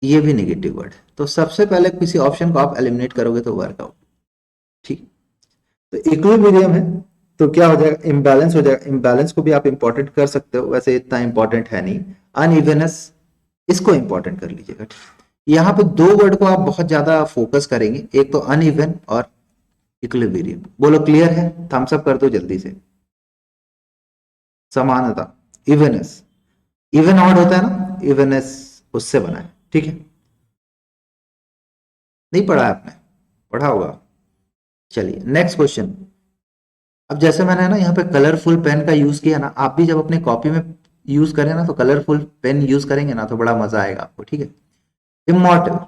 ये भी नेगेटिव वर्ड है। तो सबसे पहले किसी ऑप्शन को आप एलिमिनेट करोगे तो वर्कआउट। ठीक, तो इक्विलिब्रियम है, तो क्या हो जाएगा, इम्बैलेंस हो जाएगा। इम्बैलेंस को भी आप इंपॉर्टेंट कर सकते हो, वैसे इतना इंपॉर्टेंट है नहीं। अनइवननेस, इसको इंपॉर्टेंट कर लीजिएगा। यहाँ पे दो वर्ड को आप बहुत ज्यादा फोकस करेंगे, एक तो अनइवन और इक्विलिब्रियम। बोलो क्लियर है, थम्स अप कर दो जल्दी से। समानता, इवननेस, इवन ऑड होता है ना, इवननेस उससे बना है। ठीक है, नहीं पढ़ा है आपने, पढ़ा होगा। चलिए नेक्स्ट क्वेश्चन। अब जैसे मैंने ना यहाँ पे कलरफुल पेन का यूज किया ना, आप भी जब अपने कॉपी में यूज करें ना तो कलरफुल पेन यूज करेंगे ना तो बड़ा मजा आएगा आपको। ठीक है, इमॉर्टल,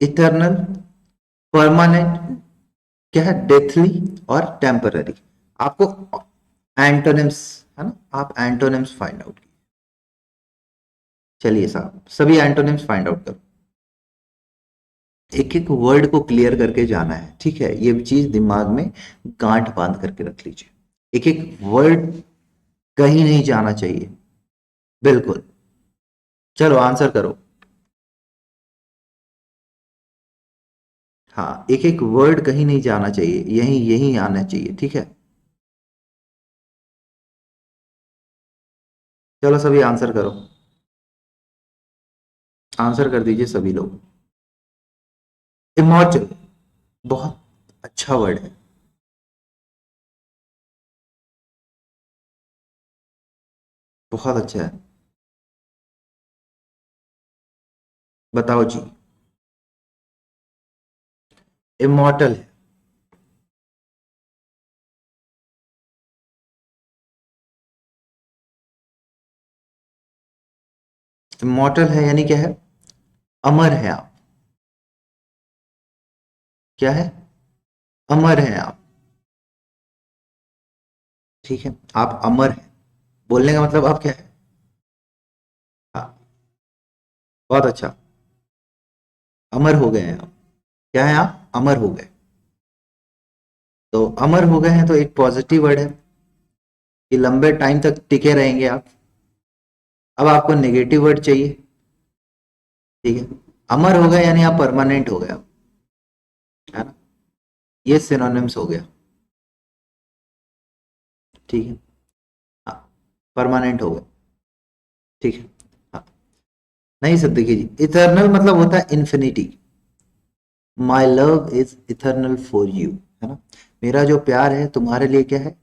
इटर्नल, परमानेंट क्या है, डेथली और टेम्पररी। आपको एंटोनिम्स है ना, आप एंटोनिम्स फाइंड आउट कीजिए। चलिए साहब, सभी एंटोनिम्स फाइंड आउट करो। एक एक वर्ड को क्लियर करके जाना है, ठीक है, ये चीज दिमाग में गांठ बांध करके रख लीजिए। एक एक वर्ड कहीं नहीं जाना चाहिए। बिल्कुल। चलो आंसर करो। हाँ, एक एक वर्ड कहीं नहीं जाना चाहिए, यही यही आना चाहिए, ठीक है। चलो सभी आंसर करो। आंसर कर दीजिए सभी लोग। इमोर्टल, बहुत अच्छा वर्ड है। बहुत अच्छा है। बताओ जी। इमोर्टल है। इमोर्टल है यानी क्या है, अमर है आप। क्या है, अमर है आप। ठीक है, आप अमर हैं। बोलने का मतलब आप क्या है। हाँ, बहुत अच्छा। अमर हो गए हैं आप। क्या है, आप अमर हो गए। तो अमर हो गए हैं तो एक पॉजिटिव वर्ड है कि लंबे टाइम तक टिके रहेंगे आप। अब आपको नेगेटिव वर्ड चाहिए। ठीक है, अमर हो गए यानी आप परमानेंट हो गए आप, है ना। ये सिनोनिम्स हो गया। ठीक है। हाँ, परमानेंट हो गए। ठीक है। हाँ, नहीं सर, देखिए जी, इटर्नल मतलब होता है infinity. My love is eternal for you, है ना। मेरा जो प्यार है तुम्हारे लिए क्या है,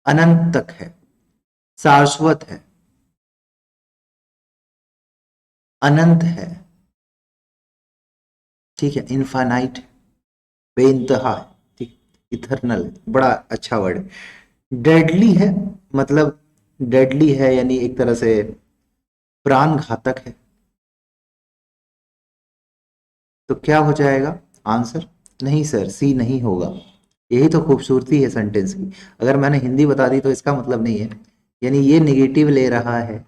अनंत तक है, शाश्वत है, अनंत है। ठीक है, इनफाइनाइट, बेइंतहा है। ठीक, इथर्नल है, बड़ा अच्छा वर्ड है। डेडली है, मतलब डेडली है यानी एक तरह से प्राण घातक है। तो क्या हो जाएगा आंसर। नहीं सर, सी नहीं होगा। यही तो खूबसूरती है सेंटेंस की। अगर मैंने हिंदी बता दी तो इसका मतलब नहीं है, यानी ये निगेटिव ले रहा है।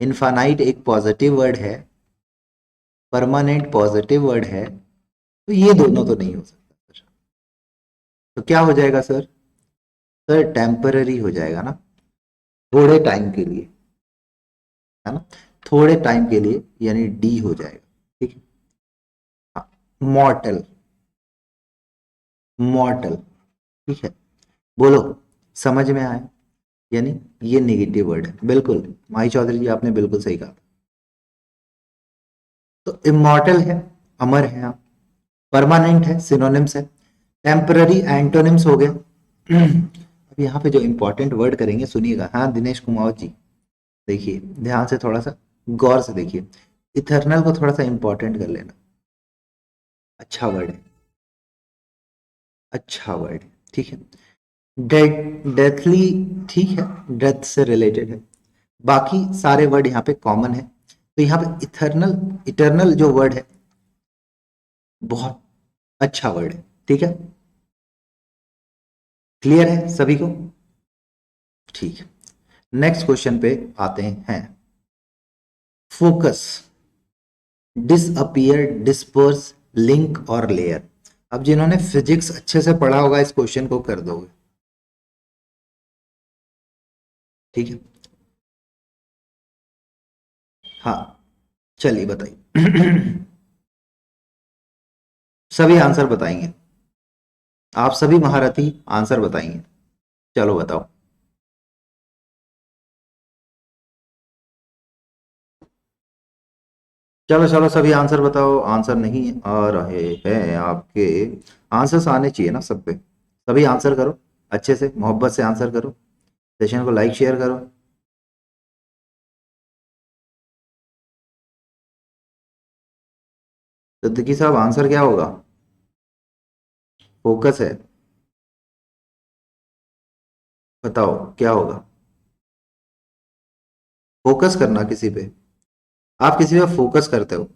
इनफानाइट एक पॉजिटिव वर्ड है, परमानेंट पॉजिटिव वर्ड है, तो ये दोनों तो नहीं हो सकता सर। तो क्या हो जाएगा सर। सर टेम्पररी हो जाएगा ना, थोड़े टाइम के लिए, है ना, थोड़े टाइम के लिए, यानी डी हो जाएगा। ठीक है। हाँ, मॉर्टल, मॉर्टल। ठीक है, बोलो, समझ में आया। यानी ये नेगेटिव वर्ड है, बिल्कुल माही चौधरी जी, आपने बिल्कुल सही कहा। तो इमॉर्टल है, अमर है आप। परमानेंट है, सिनोनिम्स है। टेम्पररी एंटोनिम्स हो गया। अब यहाँ पे जो इंपॉर्टेंट वर्ड करेंगे सुनिएगा। हाँ दिनेश कुमार जी, देखिए ध्यान से, थोड़ा सा गौर से देखिए। इथर्नल को थोड़ा सा इंपॉर्टेंट कर लेना। अच्छा वर्ड है, अच्छा वर्ड है। ठीक है। डेथली, ठीक है, डेथ से रिलेटेड है। बाकी सारे वर्ड यहाँ पे कॉमन है। तो यहाँ पे इथर्नल, इटर्नल जो वर्ड है, बहुत अच्छा वर्ड है। ठीक है, क्लियर है सभी को। ठीक है, नेक्स्ट क्वेश्चन पे आते हैं। फोकस, डिसअपियर, डिस्पर्स, लिंक और लेयर। अब जिन्होंने फिजिक्स अच्छे से पढ़ा होगा इस क्वेश्चन को कर दोगे। ठीक है। हाँ, चलिए बताइए। सभी आंसर बताएंगे, आप सभी महारथी आंसर बताएंगे। चलो बताओ। चलो चलो सभी आंसर बताओ। आंसर नहीं आ रहे हैं आपके। आंसर्स आने चाहिए ना सब पे। सभी आंसर करो, अच्छे से मोहब्बत से आंसर करो। सेशन को लाइक शेयर करो। सिद्दीकी साहब आंसर क्या होगा। फोकस है, बताओ क्या होगा। फोकस करना किसी पे, आप किसी पे फोकस करते हो।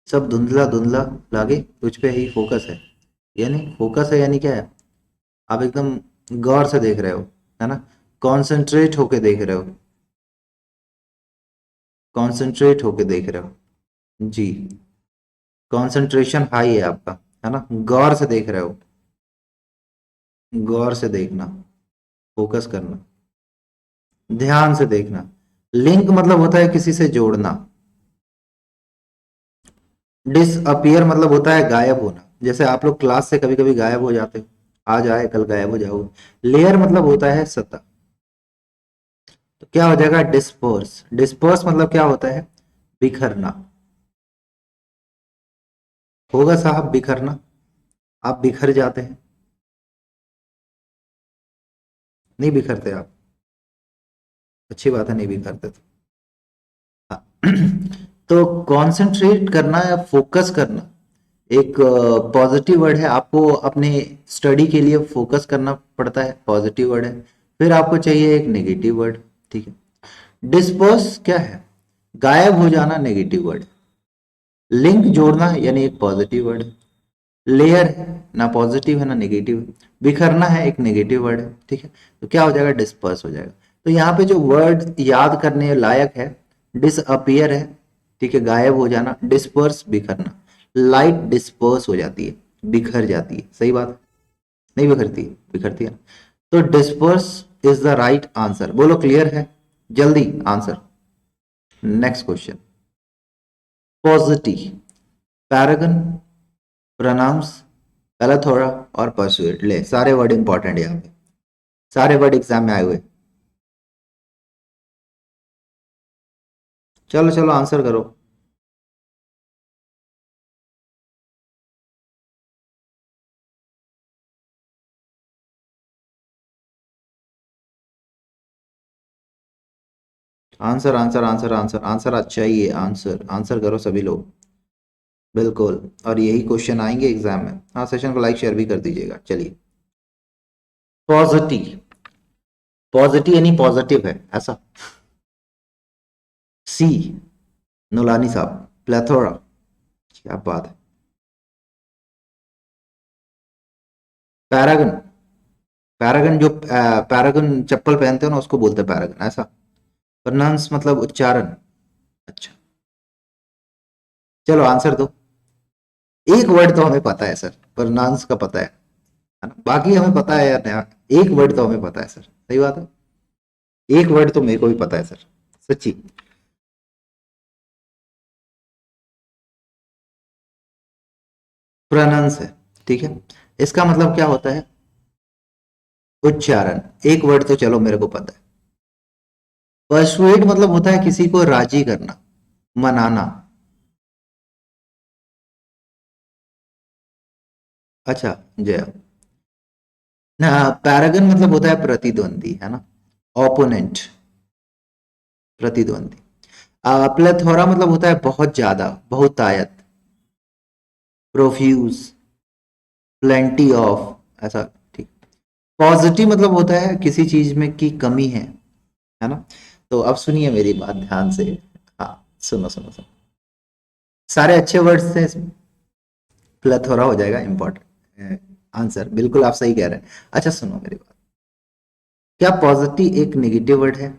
सब धुंधला धुंधला लागे, तुझ पे ही फोकस है। यानी फोकस है यानी क्या है, आप एकदम गौर से देख रहे हो, है ना, कॉन्सेंट्रेट होके देख रहे हो, कॉन्सेंट्रेट होके देख रहे हो जी, कंसंट्रेशन हाई है आपका, है ना, गौर से देख रहे हो, गौर से देखना, फोकस करना, ध्यान से देखना। लिंक मतलब होता है किसी से जोड़ना। डिसअपियर मतलब होता है गायब होना, जैसे आप लोग क्लास से कभी कभी गायब हो जाते हो, आज आए कल गायब हो जाओगे। लेयर मतलब होता है सतह। तो क्या हो जाएगा, डिस्पर्स। डिस्पर्स मतलब क्या होता है, बिखरना। होगा साहब बिखरना, आप बिखर जाते हैं, नहीं बिखरते आप, अच्छी बात है नहीं बिखरते तो। तो कंसंट्रेट करना या फोकस करना एक पॉजिटिव वर्ड है, आपको अपने स्टडी के लिए फोकस करना पड़ता है, पॉजिटिव वर्ड है। फिर आपको चाहिए एक नेगेटिव वर्ड, ठीक है। डिस्पर्स क्या है, गायब हो जाना, नेगेटिव वर्ड। लिंक जोड़ना यानी एक पॉजिटिव वर्ड। लेयर है, ना पॉजिटिव है ना नेगेटिव है। बिखरना है, एक नेगेटिव वर्ड है, ठीक है। तो क्या हो जाएगा, डिस्पर्स हो जाएगा। तो यहाँ पे जो वर्ड याद करने लायक है, डिसअपियर है, ठीक है, गायब हो जाना। डिस्पर्स बिखरना, लाइट डिस्पर्स हो जाती है, बिखर जाती है, सही बात है, नहीं बिखरती, बिखरती है। तो disperse is the right answer, बोलो क्लियर है, जल्दी answer. Next question, positive, paragon, pronounce, पैराथोरा और परसुएट। ले सारे वर्ड इंपॉर्टेंट है यहाँ पे, सारे वर्ड एग्जाम में आए हुए। चलो चलो आंसर करो। Answer answer answer answer answer अच्छा ही है, आंसर आंसर करो सभी लोग, बिल्कुल। और यही क्वेश्चन आएंगे एग्जाम में। हाँ, सेशन को लाइक शेयर भी कर दीजिएगा। चलिए, पॉजिटिव, पॉजिटिव यानी पॉजिटिव है ऐसा। सी, नुलानी साहब, प्लेथोरा, क्या बात है। पैरागन, पैरागन जो पैरागन चप्पल पहनते हो ना उसको बोलते हैं पैरागन, ऐसा। प्रोनाउंस मतलब उच्चारण, अच्छा। चलो आंसर दो। एक वर्ड तो हमें पता है सर, प्रोनाउंस का पता है ना, बाकी हमें पता है या नहीं, एक वर्ड तो हमें पता है सर, सही बात है। एक वर्ड तो मेरे को भी पता है सर, सच्ची। प्रोनाउंस है, ठीक है। इसका मतलब क्या होता है, उच्चारण। एक वर्ड तो चलो मेरे को पता है। परसुएट मतलब होता है किसी को राजी करना, मनाना। अच्छा, जय। ना, पैरागन मतलब होता है प्रतिद्वंदी, है ना, ओपोनेंट, प्रतिद्वंदी। प्लेथोरा मतलब होता है बहुत ज्यादा, बहुतायत, प्रोफ्यूज, प्लेंटी ऑफ, ऐसा, ठीक। पॉजिटिव मतलब होता है किसी चीज में की कमी है ना। तो अब सुनिए मेरी बात ध्यान से, हाँ, सुनो सुनो सुनो, सारे अच्छे वर्ड्स थे इसमें, प्लेथोरा हो जाएगा इंपॉर्टेंट आंसर, बिल्कुल आप सही कह रहे हैं। अच्छा सुनो मेरी बात, क्या पॉजिटिव एक नेगेटिव वर्ड है,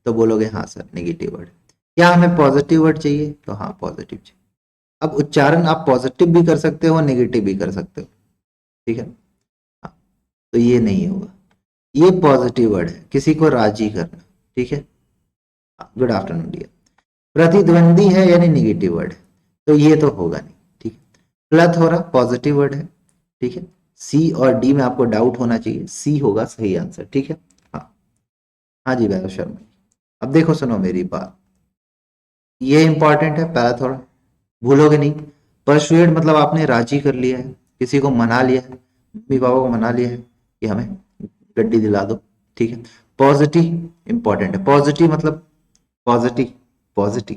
तो बोलोगे हाँ सर नेगेटिव वर्ड। क्या हमें पॉजिटिव वर्ड चाहिए, तो हाँ पॉजिटिव चाहिए। अब उच्चारण आप पॉजिटिव भी कर सकते हो, नेगेटिव भी कर सकते हो, ठीक है। हाँ, तो ये नहीं होगा, ये पॉजिटिव वर्ड है, किसी को राजी करना, ठीक है। Good afternoon dear. प्रतिद्वंदी है यानी नेगेटिव वर्ड है, तो ये तो होगा नहीं, ठीक है। प्लथ हो रहा पॉजिटिव वर्ड है, ठीक है। सी और डी में आपको डाउट होना चाहिए, सी होगा सही आंसर, ठीक है। हाँ, हाँ जी वैभव शर्मा। अब देखो सुनो मेरी बात, ये इंपॉर्टेंट है, पहला थोड़ा भूलोगे नहीं। परसुएड मतलब आपने राजी कर लिया है, किसी को मना लिया है, मम्मी पापा को मना लिया है कि हमें गड्डी दिला दो, ठीक है। पॉजिटिव इंपॉर्टेंट है, पॉजिटिव मतलब पॉजिटिव, पॉजिटिव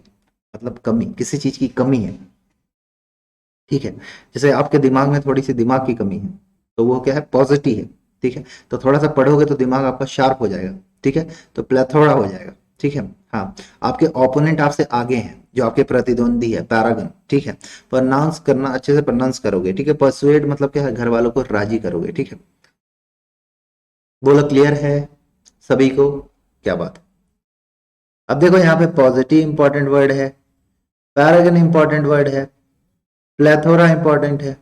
मतलब कमी, किसी चीज की कमी है, ठीक है। जैसे आपके दिमाग में थोड़ी सी दिमाग की कमी है, तो वो क्या है, पॉजिटिव है, ठीक है। तो थोड़ा सा पढ़ोगे तो दिमाग आपका शार्प हो जाएगा, ठीक है। तो प्लेथोरा हो जाएगा, ठीक है। हाँ, आपके ओपोनेंट आपसे आगे हैं, जो आपके प्रतिद्वंदी है, पैरागन, ठीक है। प्रोनाउंस करना अच्छे से प्रोनाउंस करोगे, ठीक है। परसुएड मतलब क्या है, घर वालों को राजी करोगे, ठीक है। बोलो क्लियर है सभी को? क्या बात है। अब देखो यहाँ पे पॉजिटिव इंपॉर्टेंट वर्ड है, पैरागन इंपॉर्टेंट वर्ड है, प्लेथोरा इंपॉर्टेंट है,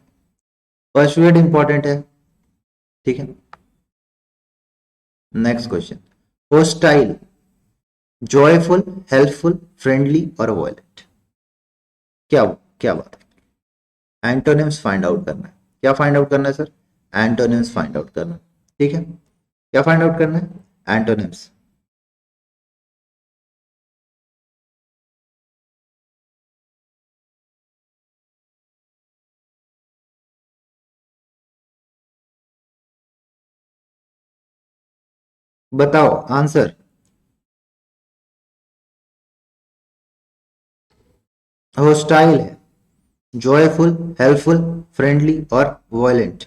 परसुएड इंपॉर्टेंट है, ठीक है। Next question, hostile, joyful, helpful, friendly और वॉयलेंट। क्या क्या बात है। एंटोनिम्स फाइंड आउट करना है। क्या फाइंड आउट करना है सर? एंटोनिम्स फाइंड आउट करना है, ठीक है। क्या फाइंड आउट करना है? एंटोनिम्स। बताओ आंसर। होस्टाइल है, जॉयफुल, हेल्पफुल, फ्रेंडली और वॉयलेंट।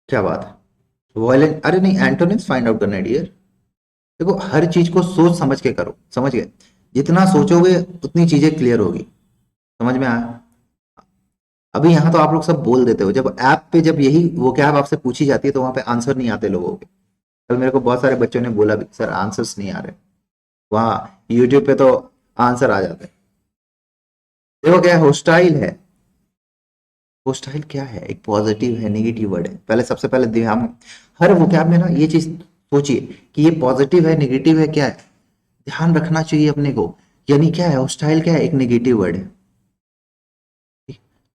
क्या बात है, वॉयलेंट। अरे नहीं, एंटोनिम्स फाइंड आउट करना है डियर। देखो हर चीज को सोच समझ के करो, समझ गए? जितना सोचोगे उतनी चीजें क्लियर होगी। समझ में आया? अभी यहाँ तो आप लोग सब बोल देते हो, जब ऐप पे जब यही वो क्या आपसे पूछी जाती है तो वहां पे आंसर नहीं आते लोगों के। कल मेरे को बहुत सारे बच्चों ने बोला भी, सर आंसर्स नहीं आ रहे। वहाँ यूट्यूब पे तो आंसर आ जाते हैं। देखो क्या होस्टाइल है। होस्टाइल क्या है? एक पॉजिटिव है, नेगेटिव वर्ड है। पहले सबसे पहले ध्यान, हर वोकैब में ना ये चीज सोचिए कि ये पॉजिटिव है, नेगेटिव है, क्या है, ध्यान रखना चाहिए अपने को। यानी क्या है, होस्टाइल क्या है? एक नेगेटिव वर्ड है।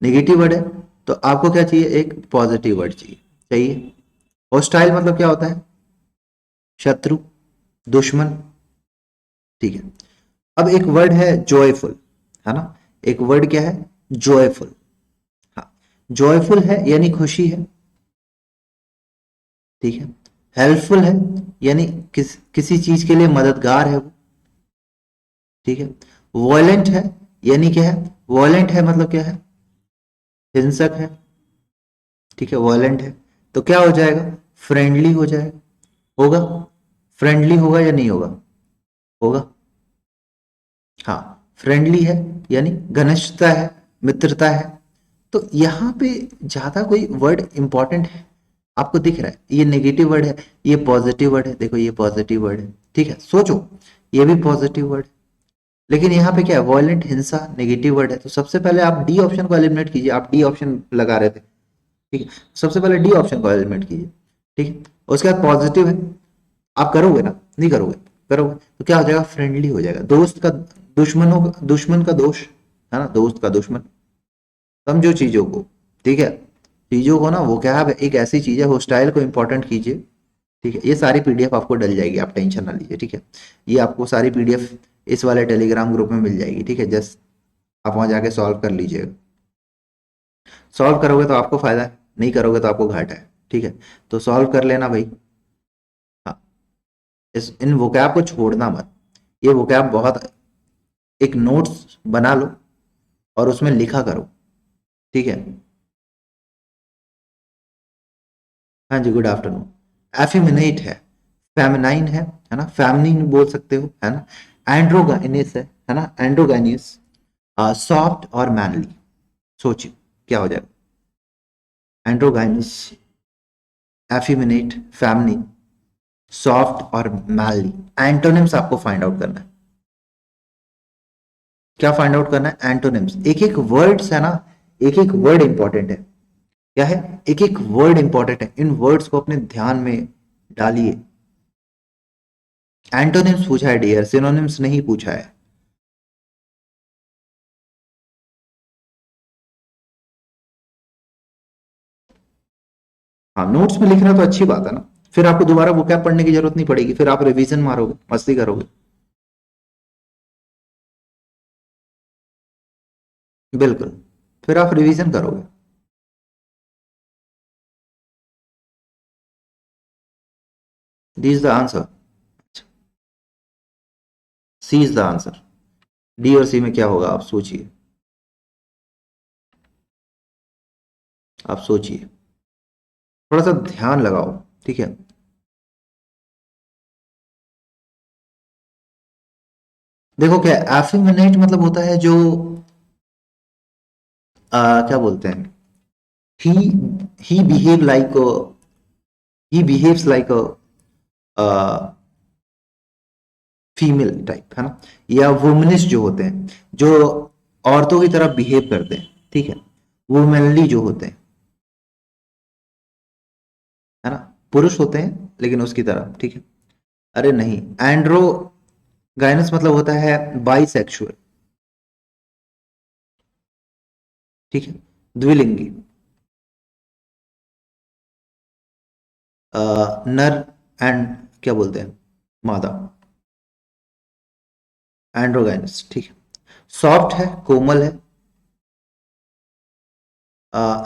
नेगेटिव वर्ड है तो आपको क्या चाहिए? एक पॉजिटिव वर्ड चाहिए। चाहिए। होस्टाइल मतलब क्या होता है? शत्रु, दुश्मन, ठीक है। अब एक वर्ड है जॉयफुल, है ना। एक वर्ड क्या है? जॉयफुल। हाँ, जॉयफुल है यानी खुशी है, ठीक है। हेल्पफुल है यानी किसी चीज के लिए मददगार है वो, ठीक है। वॉयलेंट है यानी क्या है? वॉयलेंट है मतलब क्या है? हिंसक है, ठीक है। वॉयलेंट है तो क्या हो जाएगा? फ्रेंडली हो जाएगा। होगा? फ्रेंडली होगा या नहीं होगा? होगा। हाँ, फ्रेंडली है यानी घनिष्ठता है, मित्रता है। तो यहाँ पे ज्यादा कोई वर्ड इंपॉर्टेंट है आपको दिख रहा है? ये नेगेटिव वर्ड है, ये पॉजिटिव वर्ड है। देखो ये पॉजिटिव वर्ड है, ठीक है। सोचो, ये भी पॉजिटिव वर्ड है। लेकिन यहाँ पे क्या है? वॉयलेंट, हिंसा, नेगेटिव वर्ड है। तो सबसे पहले आप डी ऑप्शन को एलिमिनेट कीजिए। आप डी ऑप्शन लगा रहे थे, ठीक है। सबसे पहले डी ऑप्शन को एलिमिनेट कीजिए, ठीक है। उसके बाद पॉजिटिव है, आप करोगे ना? नहीं करोगे? करोगे तो क्या हो जाएगा? फ्रेंडली हो जाएगा। दोस्त का, दुश्मन का दोष, है ना, दोस्त का दुश्मन। समझो चीजों को, ठीक है। चीजों को ना, वो क्या है, एक ऐसी चीज है, होस्टाइल को इंपॉर्टेंट कीजिए, ठीक है। ये सारी पीडीएफ आपको डल जाएगी, आप टेंशन ना लीजिए, ठीक है। ये आपको सारी पीडीएफ इस वाले टेलीग्राम ग्रुप में मिल जाएगी, ठीक है। जस्ट आप वहां जाके सॉल्व कर लीजिएगा। सॉल्व करोगे तो आपको फायदा है, नहीं करोगे तो आपको घाटा है, ठीक है। तो सॉल्व कर लेना भाई। हाँ, इस इन वोकैब को छोड़ना मत। ये वोकैब बहुत, एक नोट्स बना लो और उसमें लिखा करो, ठीक है। हाँ जी, गुड आफ्टरनून। एफिमिनेट है, फेमिनाइन है ना, फेमिनिन बोल सकते हो, है ना। एंड्रोगाइनिस है ना, एंड्रोगाइनिस। सॉफ्ट और मैनली। सोचिए क्या हो जाएगा? एंड्रोगाइनिस, एफिमिनेट, फेमिनिन, सॉफ्ट और मैनली। एंटोनिम्स आपको फाइंड आउट करना है। क्या फाइंड आउट करना है? एंटोनिम्स। एक एक वर्ड्स है ना, एक एक वर्ड इंपॉर्टेंट है। क्या है? एक एक वर्ड इंपॉर्टेंट है। इन वर्ड्स को अपने ध्यान में डालिए। एंटोनिम्स पूछा है डियर, सिनोनिम्स नहीं पूछा है। हाँ, नोट्स में लिखना तो अच्छी बात है ना। फिर आपको दोबारा वो क्या पढ़ने की जरूरत नहीं पड़ेगी, फिर आप रिवीजन मारोगे, मस्ती करोगे। बिल्कुल, फिर आप रिवीजन करोगे। D is the answer. C is the answer. D और सी में क्या होगा आप सोचिए। आप सोचिए। थोड़ा सा ध्यान लगाओ, ठीक है। देखो क्या एफिमिनेट मतलब होता है जो क्या बोलते हैं, he he behave like he behaves like a female type, है ना। या वुमनिस्ट जो होते हैं, जो औरतों की तरह बिहेव करते हैं, ठीक है। वुमेनली जो होते हैं, है ना, पुरुष होते हैं लेकिन उसकी तरह, ठीक है। अरे नहीं, एंड्रोगाइनस मतलब होता है बाइसेक्सुअल, ठीक है, द्विलिंगी। नर एंड क्या बोलते हैं, मादा, एंड्रोगाइनस, ठीक है। सॉफ्ट है, कोमल है,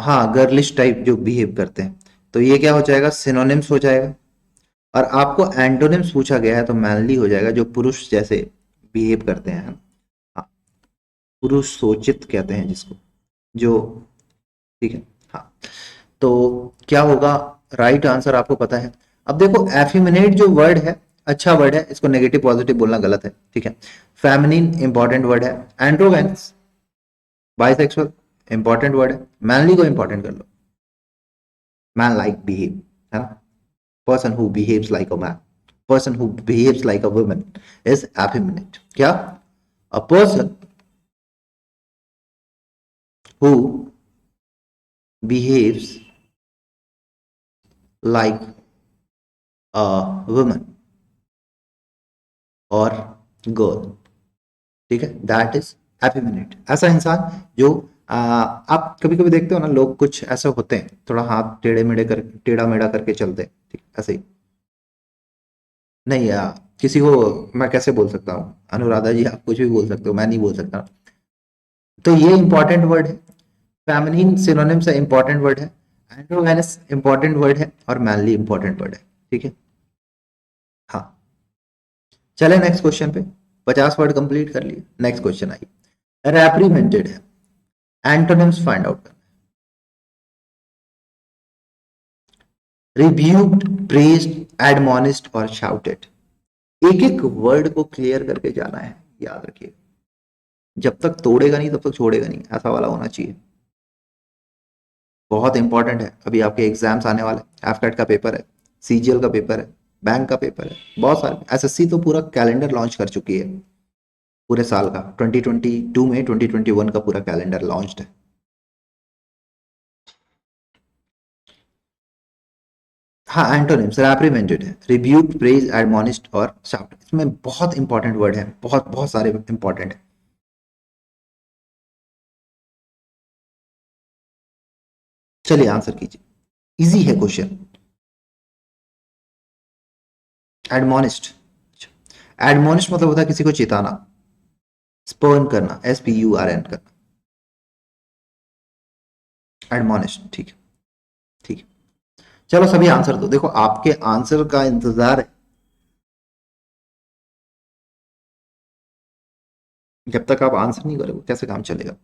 हाँ गर्लिश टाइप जो बिहेव करते हैं। तो ये क्या हो जाएगा, सिनोनिम्स हो जाएगा। और आपको एंटोनिम्स पूछा गया है तो मैनली हो जाएगा, जो पुरुष जैसे बिहेव करते हैं, हाँ, पुरुष सोचित कहते हैं जिसको, जो, ठीक है। हाँ, तो क्या होगा, राइट आंसर आपको पता है। अब देखो एफिमिनेट जो वर्ड है, अच्छा वर्ड है, इसको नेगेटिव पॉजिटिव बोलना गलत है, ठीक है। फेमिनिन इंपॉर्टेंट वर्ड है, एंड्रोगैनस बाइसेक्सुअल इंपॉर्टेंट वर्ड है, मैनली को इंपॉर्टेंट कर लो, मैन लाइक बिहेव, है ना। person who behaves like a man, person who behaves like a woman is effeminate. क्या, a person who behaves like a woman और girl, ठीक है, दैट इज effeminate। ऐसा इंसान जो आप कभी कभी देखते हो ना, लोग कुछ ऐसे होते हैं, थोड़ा हाथ टेढ़ा मेढ़ा करके चलते हैं, ठीक ऐसे ही। नहीं किसी को मैं कैसे बोल सकता हूँ, अनुराधा जी आप कुछ भी बोल सकते हो, मैं नहीं बोल सकता। तो ये इंपॉर्टेंट वर्ड है, फेमिनिन सिनोनिम से इंपॉर्टेंट वर्ड है, एंड्रोगैनस इंपॉर्टेंट वर्ड है, और मैनली इंपॉर्टेंट वर्ड है, ठीक है। हाँ, चले नेक्स्ट क्वेश्चन पे। 50 वर्ड कंप्लीट कर लिए, नेक्स्ट क्वेश्चन आई, रेप्रीमेंटेड है, एंटोनिम्स फाइंड आउट करना, रिब्यूक्ड, प्रेज्ड, एडमोनिस्ड और शाउटेड। एक एक वर्ड को क्लियर करके जाना है, याद रखिए। जब तक तोड़ेगा नहीं तब तक छोड़ेगा नहीं, ऐसा वाला होना चाहिए। बहुत इंपॉर्टेंट है, अभी आपके एग्जाम्स आने वाले, एफकेट का पेपर है, सीजीएल का पेपर है, बैंक का पेपर है, बहुत सारे। एसएससी तो पूरा कैलेंडर लॉन्च कर चुकी है, पूरे साल का 2022 में 2021 का पूरा कैलेंडर लॉन्च्ड है। हाँ, एंटोनिम्स रेप्रिमेंडेड है, रिब्यूट, प्रेज, एडमोनिस्ड और शाउट, इसमें बहुत इंपॉर्टेंट वर्ड है, बहुत बहुत सारे इंपॉर्टेंट है। चलिए आंसर कीजिए, इजी है क्वेश्चन। एडमोनिस्ड, एडमोनिस्ट मतलब होता है किसी को चेताना, स्पर्न करना, SPURN करना, एडमोनिस्ट, ठीक है, ठीक है। चलो सभी आंसर दो, देखो आपके आंसर का इंतजार है। जब तक आप आंसर नहीं करोगे कैसे काम चलेगा।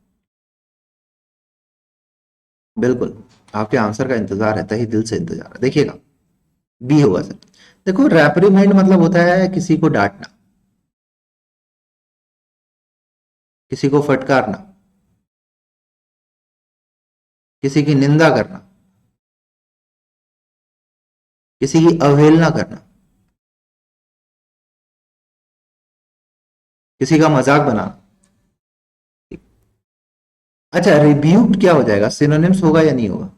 बिल्कुल, आपके आंसर का इंतजार है, तहे दिल से इंतजार है, देखिएगा। बी होगा सर। देखो रेप्रीमेंड मतलब होता है किसी को डांटना, किसी को फटकारना, किसी की निंदा करना, किसी की अवहेलना करना, किसी का मजाक बनाना। अच्छा, रिब्यूट क्या हो जाएगा, सिनोनिम्स होगा या नहीं होगा,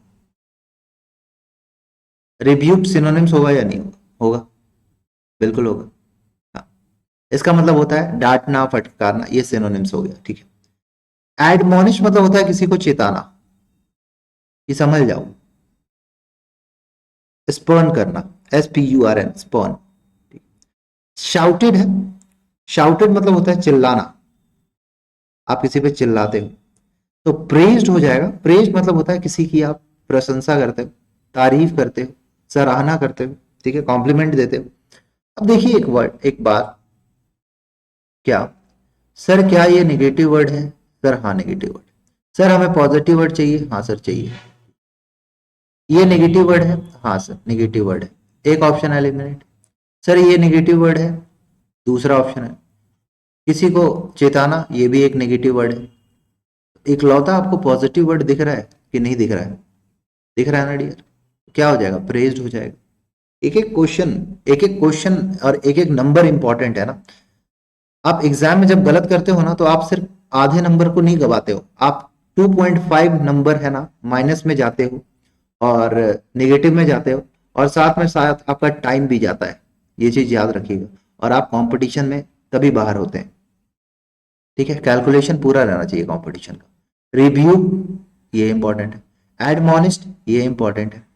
रिब्यूट सिनोनिम्स होगा या नहीं होगा, होगा, बिल्कुल होगा। हाँ, इसका मतलब होता है डांटना, फटकारना, ये सिनोनिम्स हो गया, ठीक है। एडमोनिश मतलब होता है किसी को चेताना कि समझ जाओ, स्पर्न करना, SPURN, स्पर्न। शाउटेड है, शाउटेड मतलब होता है चिल्लाना, आप किसी पे चिल्लाते हो। तो प्रेज्ड हो जाएगा, प्रेज्ड मतलब होता है किसी की आप प्रशंसा करते हो, तारीफ करते हो, सराहना करते हो, ठीक है, कॉम्प्लीमेंट देते हो। अब देखिए एक वर्ड, एक बात, क्या, सर क्या ये नेगेटिव वर्ड है, सर हाँ नेगेटिव वर्ड। सर हमें पॉजिटिव वर्ड चाहिए, हाँ सर चाहिए। ये नेगेटिव वर्ड है। हाँ सर, नेगेटिव वर्ड है। एक ऑप्शन है एलिमिनेट। सर ये नेगेटिव वर्ड है। दूसरा ऑप्शन है किसी को चेताना, ये भी एक नेगेटिव वर्ड है। इकलौता आपको पॉजिटिव वर्ड दिख रहा है कि नहीं दिख रहा है? दिख रहा है ना डियर? क्या हो जाएगा? प्रेज्ड हो जाएगा। एक एक क्वेश्चन और एक एक नंबर इंपॉर्टेंट है ना। आप एग्जाम में जब गलत करते हो ना, तो आप सिर्फ आधे नंबर को नहीं गवाते हो, आप 2.5 नंबर है ना माइनस में जाते हो, और नेगेटिव में जाते हो, और साथ में साथ आपका टाइम भी जाता है। ये चीज याद रखिएगा। और आप कंपटीशन में तभी बाहर होते हैं। ठीक है, कैलकुलेशन पूरा रहना चाहिए कंपटीशन का। रिव्यू, ये इंपॉर्टेंट है। एडमोनिस्ट, ये इंपॉर्टेंट है।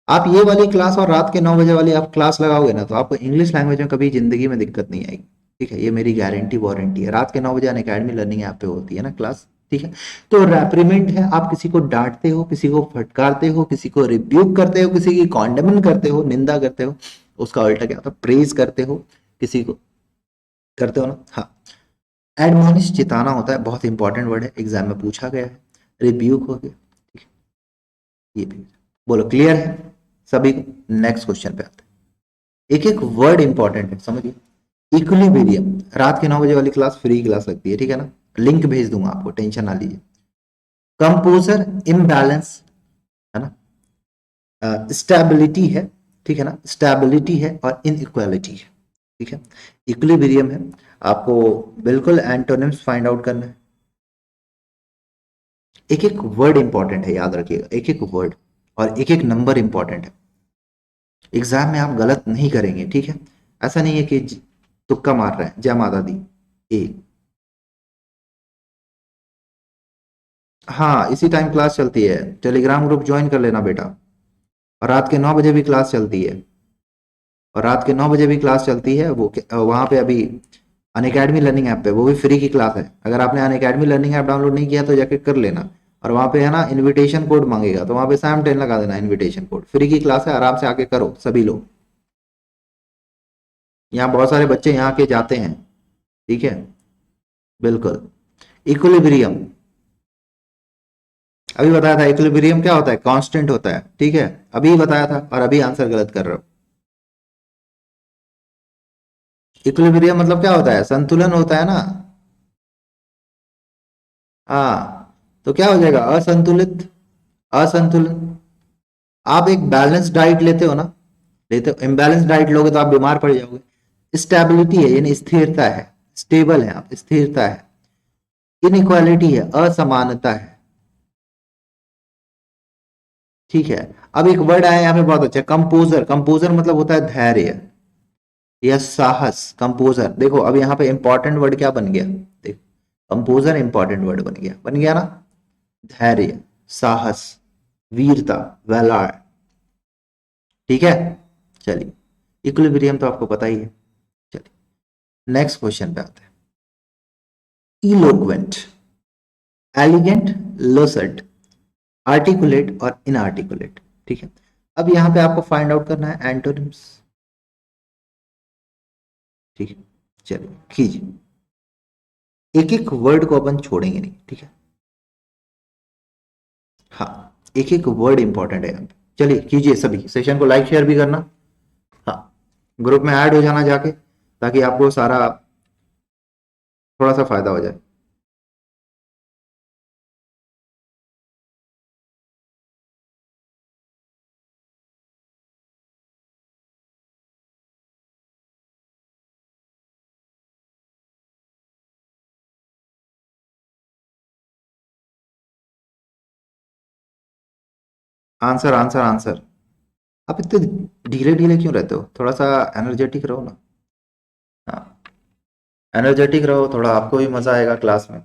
आप ये वाली क्लास और रात के 9 बजे वाली आप क्लास लगाओगे ना, तो आपको इंग्लिश लैंग्वेज में कभी जिंदगी में दिक्कत नहीं आएगी। ठीक है, ये मेरी गारंटी वारंटी है। रात के 9 बजे अनअकैडमी लर्निंग ऐप पे होती है ना क्लास। ठीक है। तो रैप्रीमेंट है, आप किसी को डांटते हो, किसी को फटकारते हो, किसी को रिब्यूक करते हो, किसी की कॉन्डेमन करते हो, निंदा करते हो, उसका उल्टा क्या होता है? प्रेज करते हो किसी को, करते हो ना? हाँ। एडमोनिश, चिताना होता है, बहुत इंपॉर्टेंट वर्ड है, एग्जाम में पूछा गया है। रिब्यूक हो गया। ठीक है, ये भी। बोलो क्लियर है सभी को? नेक्स्ट क्वेश्चन पे आते हैं। एक एक वर्ड इंपॉर्टेंट है, समझिए। इक्विलिब्रियम, रात के 9 बजे वाली क्लास फ्री क्लास लगती है, ठीक है ना? लिंक भेज दूंगा आपको, टेंशन ना लीजिए। कंपोजर, इम्बैलेंस, है ना? स्टेबिलिटी है, ठीक है ना? स्टेबिलिटी है और इनइक्वालिटी है। ठीक है। इक्विलिब्रियम है, आपको बिल्कुल एंटोनिम्स फाइंड आउट करना है। एक एक वर्ड इंपॉर्टेंट है, याद रखिएगा, एक एक वर्ड और एक एक नंबर इंपॉर्टेंट है। एग्जाम में आप गलत नहीं करेंगे, ठीक है? ऐसा नहीं है कि तुक्का मार रहे हैं। जय माता दी। ए, हाँ, इसी टाइम क्लास चलती है। टेलीग्राम ग्रुप ज्वाइन कर लेना बेटा। और रात के 9 बजे भी क्लास चलती है। और रात के 9 बजे भी क्लास चलती है, वो वहां पे अभी अनअकैडमी लर्निंग ऐप पे वो भी फ्री की क्लास है। अगर आपने अनअकैडमी लर्निंग ऐप डाउनलोड नहीं किया तो जाके कर लेना। और वहां पे है ना इनविटेशन कोड मांगेगा, तो वहां पे सैम 10 लगा देना, इनविटेशन कोड। फ्री की क्लास है, आराम से आके करो सभी लोग। यहाँ बहुत सारे बच्चे यहाँ के जाते हैं। ठीक है, बिल्कुल। इक्विलिब्रियम, अभी बताया था इक्विलिब्रियम क्या होता है? कांस्टेंट होता है, ठीक है? अभी बताया था और अभी आंसर गलत कर रहे हो। इक्विलिब्रियम मतलब क्या होता है? संतुलन होता है ना। हाँ, तो क्या हो जाएगा? असंतुलित, असंतुलन। आप एक बैलेंस डाइट लेते हो ना, लेते हो। इम्बैलेंस डाइट लोगे तो आप बीमार पड़ जाओगे। स्टेबिलिटी है, यानी स्थिरता है, स्टेबल है आप, स्थिरता है। इनइक्वालिटी है, असमानता है। ठीक है। अब एक वर्ड आया यहाँ पे बहुत अच्छा, कंपोजर। कंपोजर मतलब होता है धैर्य या साहस। कंपोजर, देखो अब यहाँ पे इंपॉर्टेंट वर्ड क्या बन गया? देखो, कंपोजर इंपॉर्टेंट वर्ड बन गया, बन गया ना? धैर्य, साहस, वीरता, वैलार। ठीक है, चलिए। इक्विलिब्रियम तो आपको पता ही है। चलिए नेक्स्ट क्वेश्चन पे आते हैं। इलोक्वेंट, एलिगेंट, लुसिड, आर्टिकुलेट और इनआर्टिकुलेट। ठीक है। अब यहाँ पे आपको फाइंड आउट करना है एंटोनिम्स। ठीक है, चलिए कीजिए। एक एक वर्ड को अपन छोड़ेंगे नहीं, ठीक है? हाँ, एक एक वर्ड इंपॉर्टेंट है यहाँ पे। चलिए कीजिए, सभी सेशन को लाइक शेयर भी करना। हाँ, ग्रुप में ऐड हो जाना जाके, ताकि आपको सारा थोड़ा सा फायदा हो जाए। Answer answer answer. आप इतने ढीले ढीले क्यों रहते हो? थोड़ा सा एनर्जेटिक रहो ना। हाँ, एनर्जेटिक रहो थोड़ा, आपको भी मजा आएगा क्लास में।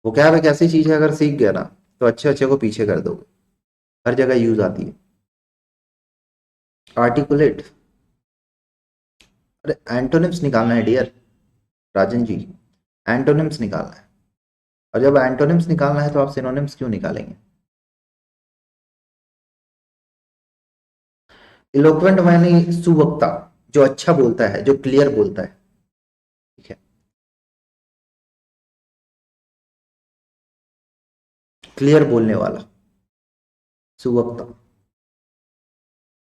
वो क्या है, एक ऐसी चीज है, अगर सीख गया ना तो अच्छे अच्छे को पीछे कर दोगे। हर जगह यूज आती है। आर्टिकुलेट, अरे एंटोनिम्स निकालना है डियर, राजन जी। एंटोनिम्स निकालना है। और जब एंटोनिम्स निकालना है तो आप सिनोनिम्स क्यों निकालेंगे? इलोक्वेंट माने सुवक्ता, जो अच्छा बोलता है, जो क्लियर बोलता है। ठीक है, क्लियर बोलने वाला। सुवक्ता,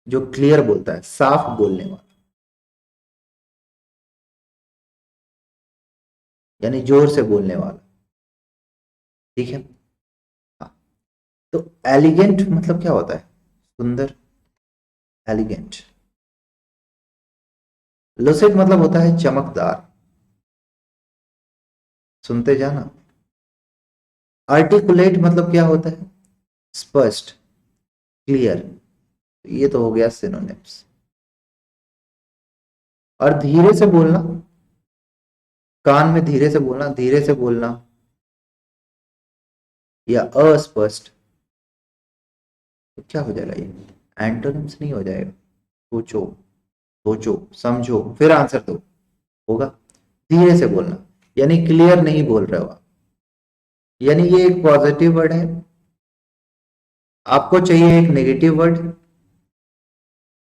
जो क्लियर बोलता है, साफ बोलने वाला, यानी जोर से बोलने वाला। ठीक है। हाँ, तो एलिगेंट मतलब क्या होता है? सुंदर, एलिगेंट। लुसिड मतलब होता है चमकदार, सुनते जाना। आर्टिकुलेट मतलब क्या होता है? स्पष्ट, क्लियर। ये तो हो गया सिनोनिम्स। और धीरे से बोलना, कान में धीरे से बोलना, धीरे से बोलना, या अस्पष्ट, तो क्या हो जाएगा ये? एंटोनिम्स नहीं हो जाएगा। सोचो, सोचो, समझो, फिर आंसर दो। होगा धीरे से बोलना, यानी क्लियर नहीं बोल रहे हो आप, यानी ये एक पॉजिटिव वर्ड है। आपको चाहिए एक नेगेटिव वर्ड,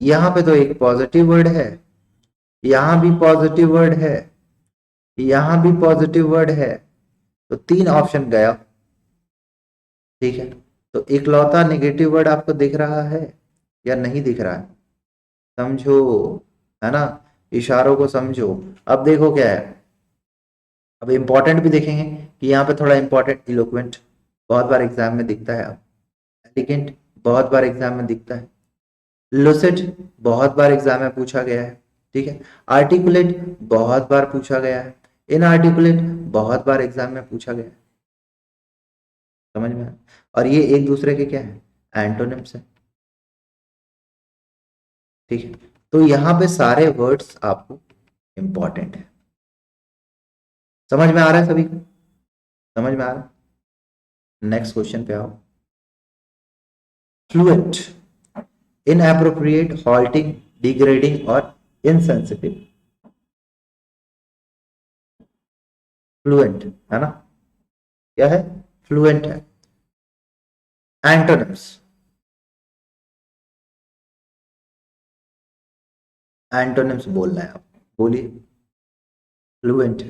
यहां पे तो एक पॉजिटिव वर्ड है, यहां भी पॉजिटिव वर्ड है, यहां भी पॉजिटिव वर्ड है, तो तीन ऑप्शन गया। ठीक है, तो इकलौता नेगेटिव वर्ड आपको दिख रहा है या नहीं दिख रहा है? समझो, है ना, इशारों को समझो। अब देखो क्या है, अब इंपॉर्टेंट भी देखेंगे कि यहाँ पे थोड़ा इंपॉर्टेंट, इलोक्वेंट बहुत बार एग्जाम में दिखता है, अब एलिगेंट बहुत बार एग्जाम में दिखता है, लुसिड बहुत बार एग्जाम में पूछा गया है। ठीक है, आर्टिकुलेट बहुत बार पूछा गया है, इनआर्टिकुलेट बहुत बार एग्जाम में पूछा गया है। समझ में आया? और ये एक दूसरे के क्या है? एंटोनिम्स है। ठीक है, तो यहाँ पे सारे वर्ड्स आपको इंपॉर्टेंट है। समझ में आ रहा है सभी को? समझ में आ रहा है? नेक्स्ट क्वेश्चन पे आओ। फ्लुएंट, इनएप्रोप्रिएट, हॉल्टिंग, डिग्रेडिंग और इनसेंसिटिव। फ्लुएंट है ना, क्या है? फ्लुएंट है। एंटोनिम्स, एंटोनिम्स बोलना है आप, बोलिए। फ्लुएंट,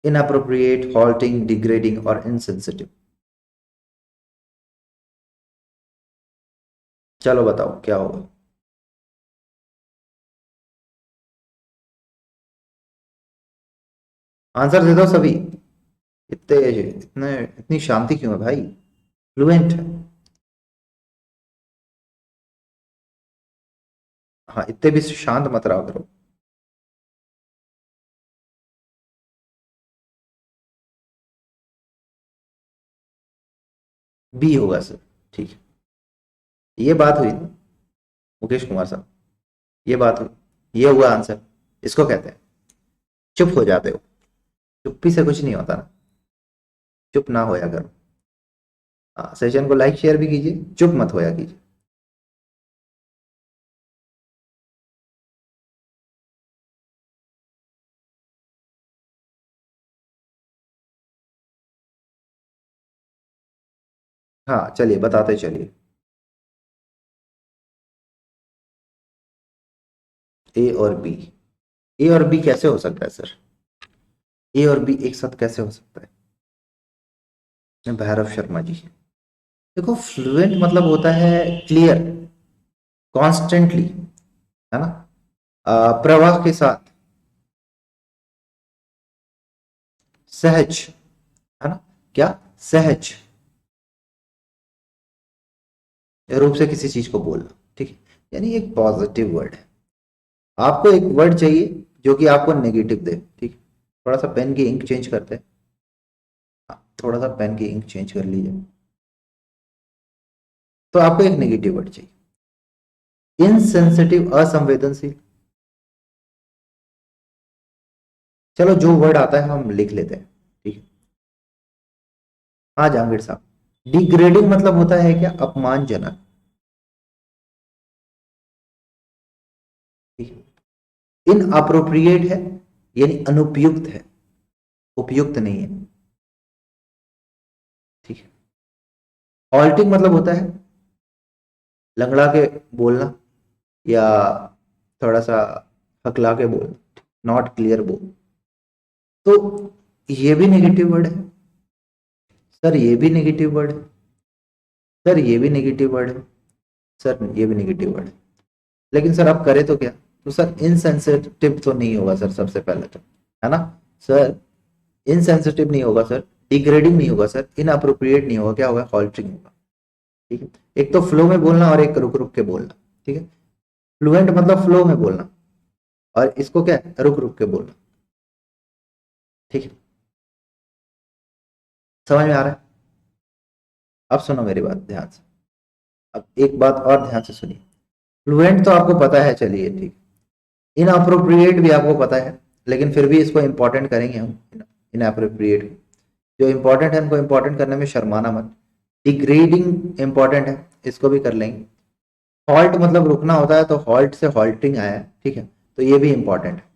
इनअप्रोप्रिएट, हॉल्टिंग, डिग्रेडिंग और इनसेंसिटिव। चलो बताओ क्या होगा? आंसर दे दो सभी। इतने इतने इतनी शांति क्यों है भाई? फ्लुएंट है। हाँ, इतने भी शांत मत रहा करो। बी होगा सर। ठीक है, ये बात हुई ना मुकेश कुमार साहब, ये बात हुई, ये हुआ आंसर। इसको कहते हैं चुप हो जाते हो। चुप्पी से कुछ नहीं होता ना, चुप ना होया करो। हाँ, सेशन को लाइक शेयर भी कीजिए, चुप मत होया कीजिए। हाँ चलिए बताते चलिए। ए और बी, ए और बी कैसे हो सकता है सर? ए और बी एक साथ कैसे हो सकता है? भैरव शर्मा जी, देखो फ्लुएंट मतलब होता है क्लियर, कॉन्स्टेंटली, है ना, प्रवाह के साथ, सहज, है ना, क्या? सहज रूप से किसी चीज को बोलना। ठीक है, यानी एक पॉजिटिव वर्ड है। आपको एक वर्ड चाहिए जो कि आपको नेगेटिव दे। ठीक है, थोड़ा सा पेन की इंक चेंज करते हैं। हाँ, थोड़ा सा पेन की इंक चेंज कर लीजिए। तो आपको एक नेगेटिव वर्ड चाहिए। इनसेंसिटिव, असंवेदनशील। चलो जो वर्ड आता है हम लिख लेते हैं। ठीक है, हाँ जहांगीर साहब, डिग्रेडिंग मतलब होता है क्या? अपमानजनक। ठीक है, इन अप्रोप्रिएट है, यानी अनुपयुक्त है, उपयुक्त नहीं है। ठीक है, हॉल्टिंग मतलब होता है लंगड़ा के बोलना, या थोड़ा सा हकला के बोलना, नॉट क्लियर बोल। तो ये भी नेगेटिव वर्ड है। सर ये भी नेगेटिव वर्ड है। सर ये भी नेगेटिव वर्ड है। सर ये भी नेगेटिव वर्ड है। लेकिन सर आप करें तो क्या? तो सर इनसेंसिटिव तो नहीं होगा सर, सबसे पहले तो, है ना सर? इनसेंसिटिव नहीं होगा सर, डिग्रेडिंग नहीं होगा सर, इनअप्रोप्रिएट नहीं होगा, क्या होगा? हॉल्टिंग होगा। ठीक है, एक तो फ्लो में बोलना और एक रुक रुक के बोलना। ठीक है, फ्लुएंट मतलब फ्लो में बोलना, और इसको क्या है? रुक रुक के बोलना। ठीक है, समझ में आ रहा है? अब सुनो मेरी बात ध्यान से। अब एक बात और ध्यान से सुनिए। फ्लुएंट तो आपको पता है, चलिए ठीक। इनअप्रोप्रिएट भी आपको पता है, लेकिन फिर भी इसको इंपॉर्टेंट करेंगे हम। इनअप्रोप्रिएट जो इंपॉर्टेंट है उनको इंपॉर्टेंट करने में शर्माना मत। डिग्रेडिंग इंपॉर्टेंट है, इसको भी कर लेंगे। हॉल्ट मतलब रुकना होता है, तो हॉल्ट से हॉल्टिंग आया है, ठीक है, तो ये भी इंपॉर्टेंट है।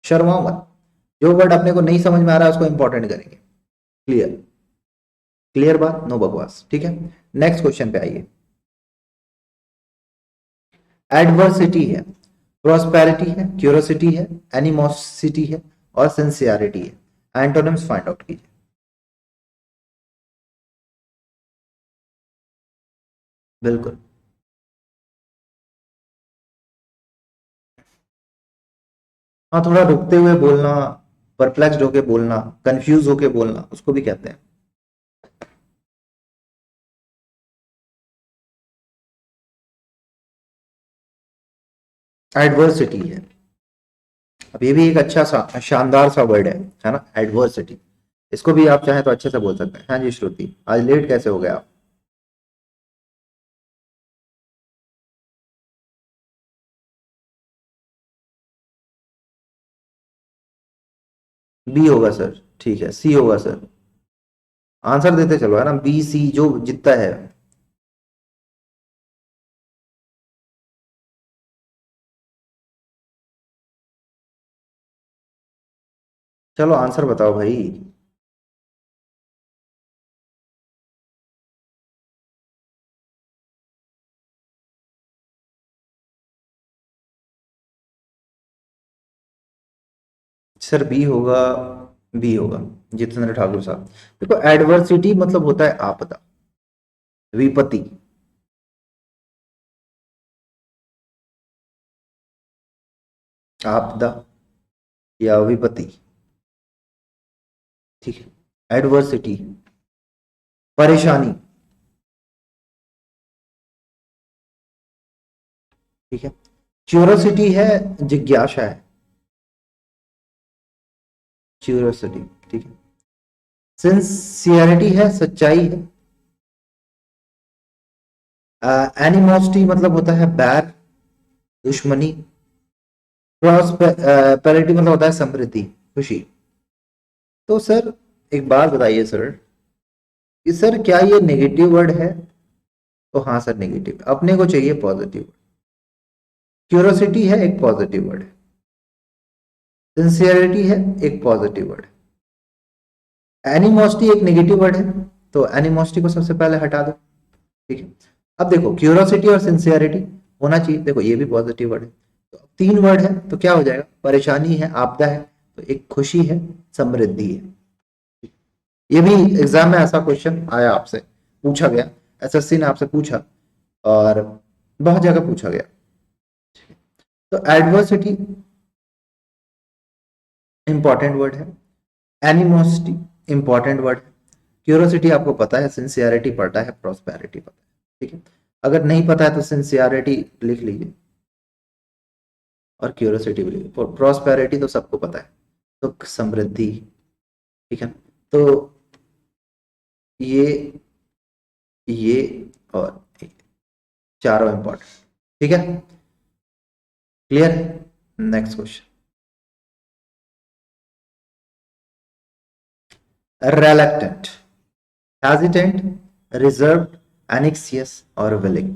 शर्माओ मत, जो वर्ड अपने को नहीं समझ में आ रहा है उसको इंपॉर्टेंट करेंगे। क्लियर? क्लियर बात, नो बकवास। ठीक है, नेक्स्ट क्वेश्चन पे आइए। एडवर्सिटी है, प्रोस्पेरिटी है, क्यूरोसिटी है, एनिमोसिटी है, और सिंसियरिटी है। एंटोनिम्स फाइंड आउट कीजिए। बिल्कुल। हाँ, थोड़ा रुकते हुए बोलना, परप्लेक्स्ड होके बोलना, कंफ्यूज होके बोलना, उसको भी कहते हैं। एडवर्सिटी है। अब ये भी एक अच्छा सा शानदार सा वर्ड है ना, एडवर्सिटी। इसको भी आप चाहें तो अच्छे से बोल सकते हैं। हाँ जी श्रुति, आज लेट कैसे हो गए आप? बी होगा सर, ठीक है, सी होगा सर। आंसर देते चलो, है ना, बी सी जो जितना है। चलो आंसर बताओ भाई। सर बी होगा, बी होगा, जितेंद्र ठाकुर साहब। देखो, एडवर्सिटी मतलब होता है आपदा, विपत्ति। आपदा या विपत्ति। ठीक है, एडवर्सिटी, परेशानी। ठीक है, क्यूरोसिटी है, जिज्ञासा है। क्यूरोसिटी, ठीक है। सिंसियरिटी है, सच्चाई है। एनिमोसिटी मतलब होता है बैर, दुश्मनी। प्रॉस्पेरिटी मतलब होता है समृद्धि, खुशी। तो सर एक बात बताइए सर, कि सर क्या ये नेगेटिव वर्ड है? तो हाँ सर नेगेटिव, अपने को चाहिए पॉजिटिव। क्यूरोसिटी है एक पॉजिटिव वर्ड है, सिंसियरिटी है एक पॉजिटिव वर्ड है, एनिमोसिटी एक नेगेटिव वर्ड है, तो एनिमोसिटी को सबसे पहले हटा दो। ठीक है, अब देखो क्यूरोसिटी और सिंसियरिटी होना चाहिए, देखो ये भी पॉजिटिव वर्ड है, तो तीन वर्ड है तो क्या हो जाएगा? परेशानी है, आपदा है, तो एक खुशी है, समृद्धि है। ये भी एग्जाम में ऐसा क्वेश्चन आया, आपसे पूछा गया, एसएससी ने आपसे पूछा, और बहुत जगह पूछा गया। तो एडवर्सिटी इंपॉर्टेंट वर्ड है, एनिमोसिटी इंपॉर्टेंट वर्ड है, क्यूरोसिटी आपको पता है, सिंसियरिटी पता है, प्रॉस्पेरिटी पता है। ठीक है, अगर नहीं पता है तो सिंसियरिटी लिख लीजिए, और क्यूरोसिटी भी लिखिए। प्रॉस्पेरिटी तो सबको पता है, तो समृद्धि। ठीक है, तो ये ये और ये चारों इंपॉर्टेंट। ठीक है, clear? Next question. reluctant, hesitant, reserved, anxious और willing।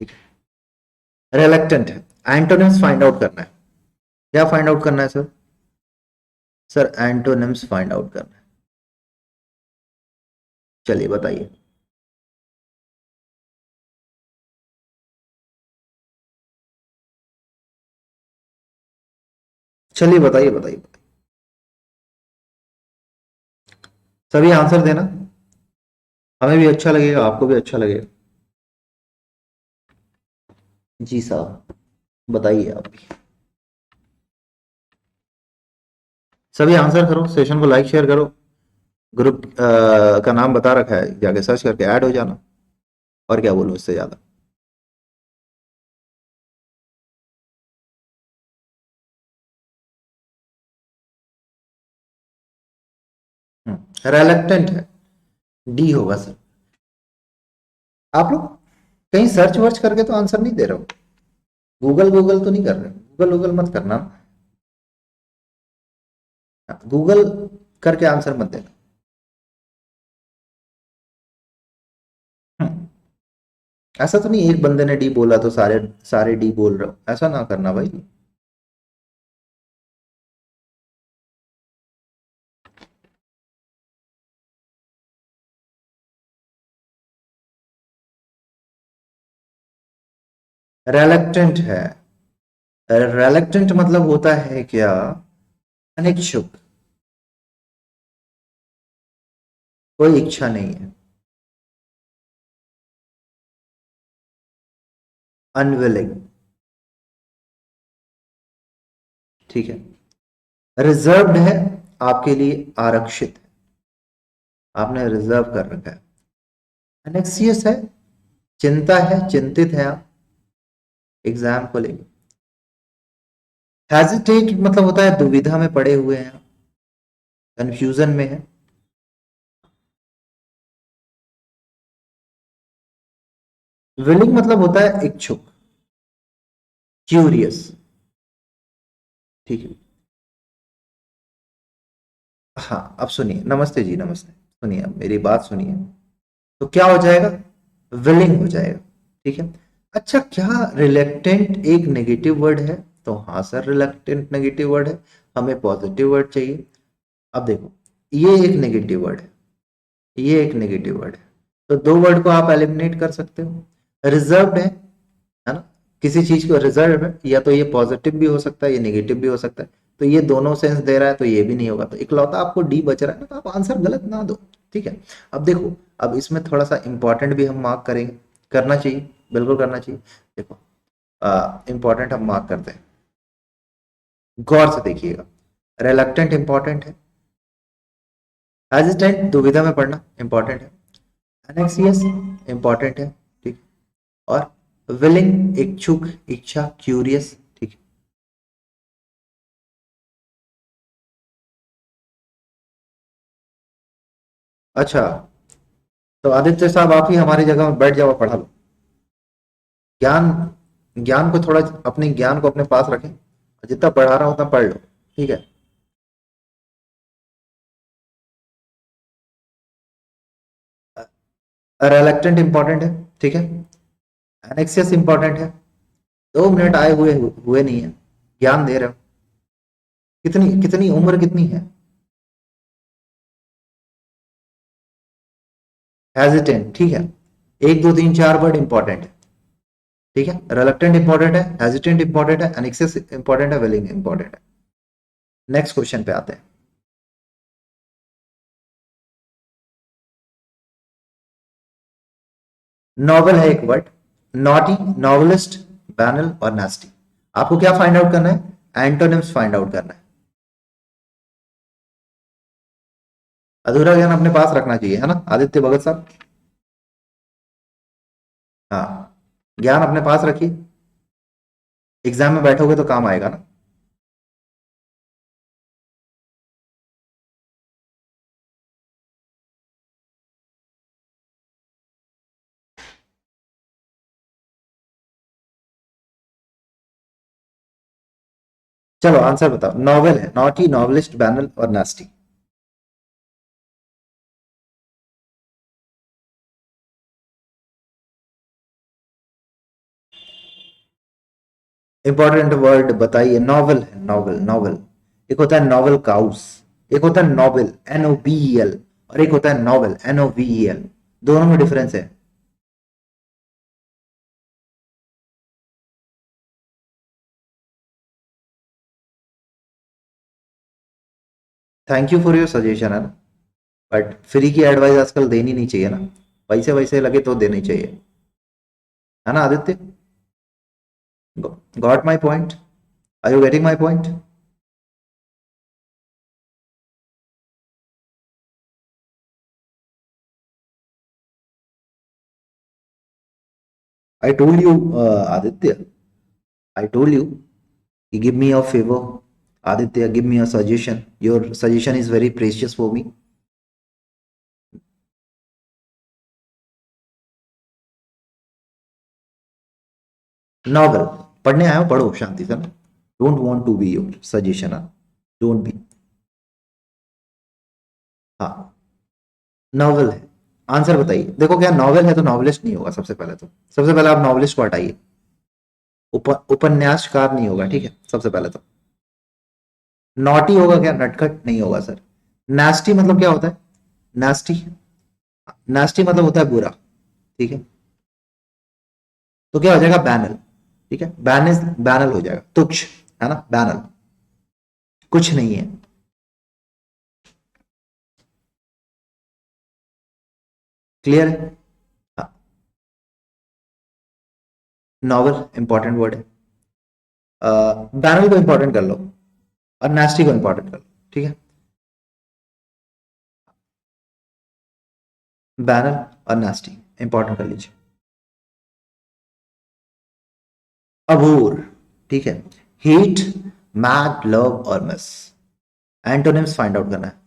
ठीक है, reluctant है, एंटोनिम्स फाइंड आउट करना है। क्या फाइंड आउट करना है sir? Sir antonyms find out करना है। चलिए बताइए। चलिए बताइए बताइए बताइए। सभी आंसर देना, हमें भी अच्छा लगेगा, आपको भी अच्छा लगेगा। जी साहब, बताइए आप भी। सभी आंसर करो, सेशन को लाइक शेयर करो, ग्रुप का नाम बता रखा है, जाके सर्च करके ऐड हो जाना। और क्या बोलूं इससे ज्यादा। रेलेक्टेंट है, डी होगा सर। आप लोग कहीं सर्च वर्च करके तो आंसर नहीं दे रहे हो? गूगल गूगल तो नहीं कर रहे? गूगल गूगल मत करना, गूगल करके आंसर मत देना। हम्म, ऐसा तो नहीं एक बंदे ने डी बोला तो सारे सारे डी बोल रहे हो, ऐसा ना करना भाई। रेलेक्टेंट है। रेलेक्टेंट मतलब होता है क्या? अनिच्छुक, कोई इच्छा नहीं है। अनविलिंग, ठीक है। रिजर्व्ड है, आपके लिए आरक्षित है, आपने रिजर्व कर रखा है। एनेक्सियस है, चिंता है, चिंतित है आप एग्जाम को लेकर। हेजिटेट मतलब होता है दुविधा में पड़े हुए हैं, कंफ्यूजन में है। विलिंग मतलब होता है इच्छुक, क्यूरियस, ठीक है। हाँ अब सुनिए, नमस्ते जी नमस्ते, सुनिए अब मेरी बात सुनिए। तो क्या हो जाएगा? विलिंग हो जाएगा, ठीक है। अच्छा, क्या रिलेक्टेंट एक नेगेटिव वर्ड है? तो हाँ सर, रिलेक्टेंट नेगेटिव वर्ड है, हमें पॉजिटिव वर्ड चाहिए। अब देखो, ये एक नेगेटिव वर्ड है, ये एक नेगेटिव वर्ड है, तो दो वर्ड को आप एलिमिनेट कर सकते हो। रिजर्व्ड है ना, किसी चीज को रिजर्व है, या तो ये पॉजिटिव भी हो सकता है, ये नेगेटिव भी हो सकता है, तो ये दोनों सेंस दे रहा है, तो ये भी नहीं होगा, तो इकलौता आपको डी बच रहा है ना, तो आप आंसर गलत ना दो, ठीक है। अब देखो, अब इसमें थोड़ा सा इंपॉर्टेंट भी हम मार्क करेंगे, करना चाहिए, बिल्कुल करना चाहिए। देखो, इंपॉर्टेंट हम मार्क करते हैं, गौर से देखिएगा। रिलक्टेंट इंपॉर्टेंट है, हेजिटेंट दुविधा में पड़ना इंपॉर्टेंट है, एनेक्सियस इंपॉर्टेंट है, ठीक। और विलिंग इच्छुक, इच्छा, क्यूरियस, ठीक। अच्छा, तो आदित्य साहब आप ही हमारी जगह में बैठ जाओ, पढ़ा लो। ज्ञान, ज्ञान को थोड़ा, अपने ज्ञान को अपने पास रखें, जितना पढ़ा रहा हूं उतना पढ़ लो, ठीक है। रिलक्टेंट इंपॉर्टेंट है, ठीक है। एनेक्सियस इंपॉर्टेंट है। 2 मिनट आए हुए हुए नहीं है, ज्ञान दे रहे हो। कितनी कितनी उम्र कितनी है? हेजिटेंट, ठीक है। 1 2 3 4 वर्ड इंपॉर्टेंट है, ठीक है। रिलक्टेंट इंपॉर्टेंट है, हेजिटेंट इंपॉर्टेंट है, एनेक्सियस इंपॉर्टेंट है, विलिंग इंपॉर्टेंट है। नेक्स्ट क्वेश्चन पे आते हैं। नॉवल है एक वर्ड, नॉटी, नॉवलिस्ट, बैनल और नास्टी। आपको क्या फाइंड आउट करना है? एंटोनिम्स फाइंड आउट करना है। अधूरा ज्ञान अपने पास रखना चाहिए, है ना आदित्य भगत साहब? हाँ, ज्ञान अपने पास रखिए, एग्जाम में बैठोगे तो काम आएगा ना। चलो आंसर बताओ, नॉवेल है, नॉटी, नॉवलिस्ट, बैनल और नास्टी। इंपॉर्टेंट वर्ड बताइए। नॉवल है, नॉवल, नॉवल। एक होता है नॉवल काउस, एक होता है नॉवल NOVEL, और एक होता है नॉवल NOVEL। दोनों में डिफरेंस है। Thank you for your suggestion है ना। बट फ्री की एडवाइस आजकल देनी नहीं चाहिए ना, पैसे वैसे लगे तो देनी चाहिए, है ना Aditya? Got my point? Are you getting my point? I told you Aditya, I told you, give me a favor, Aditya, give me a suggestion, your suggestion is very precious for me. Novel पढ़ने आया हो, पढ़ो शांति से ना, don't want to be your suggestion, don't be. हाँ, novel है, answer बताइए। देखो क्या नॉवल है तो नॉवलिस्ट नहीं होगा, सबसे पहले तो, सबसे पहले आप नॉवलिस्ट को हटाइए, उपन्यासकार नहीं होगा, ठीक है, सबसे पहले तो। नॉटी होगा क्या? नटखट नहीं होगा सर। नास्टी मतलब क्या होता है? नास्टी, नास्टी मतलब होता है बुरा, ठीक है, तो क्या हो जाएगा? बैनल, ठीक है, बैनल, बैनल हो जाएगा, तुच्छ, है ना, बैनल, कुछ नहीं है। क्लियर है? हाँ, नॉवल इंपॉर्टेंट वर्ड है, बैनल को इंपॉर्टेंट कर लो और नास्टी को इंपॉर्टेंट कर लो, ठीक है, बैनल और नास्टी इंपॉर्टेंट कर लीजिए। अबूर, ठीक है, हेट, मैड, लव और मिस, एंटोनिम्स फाइंड आउट करना है।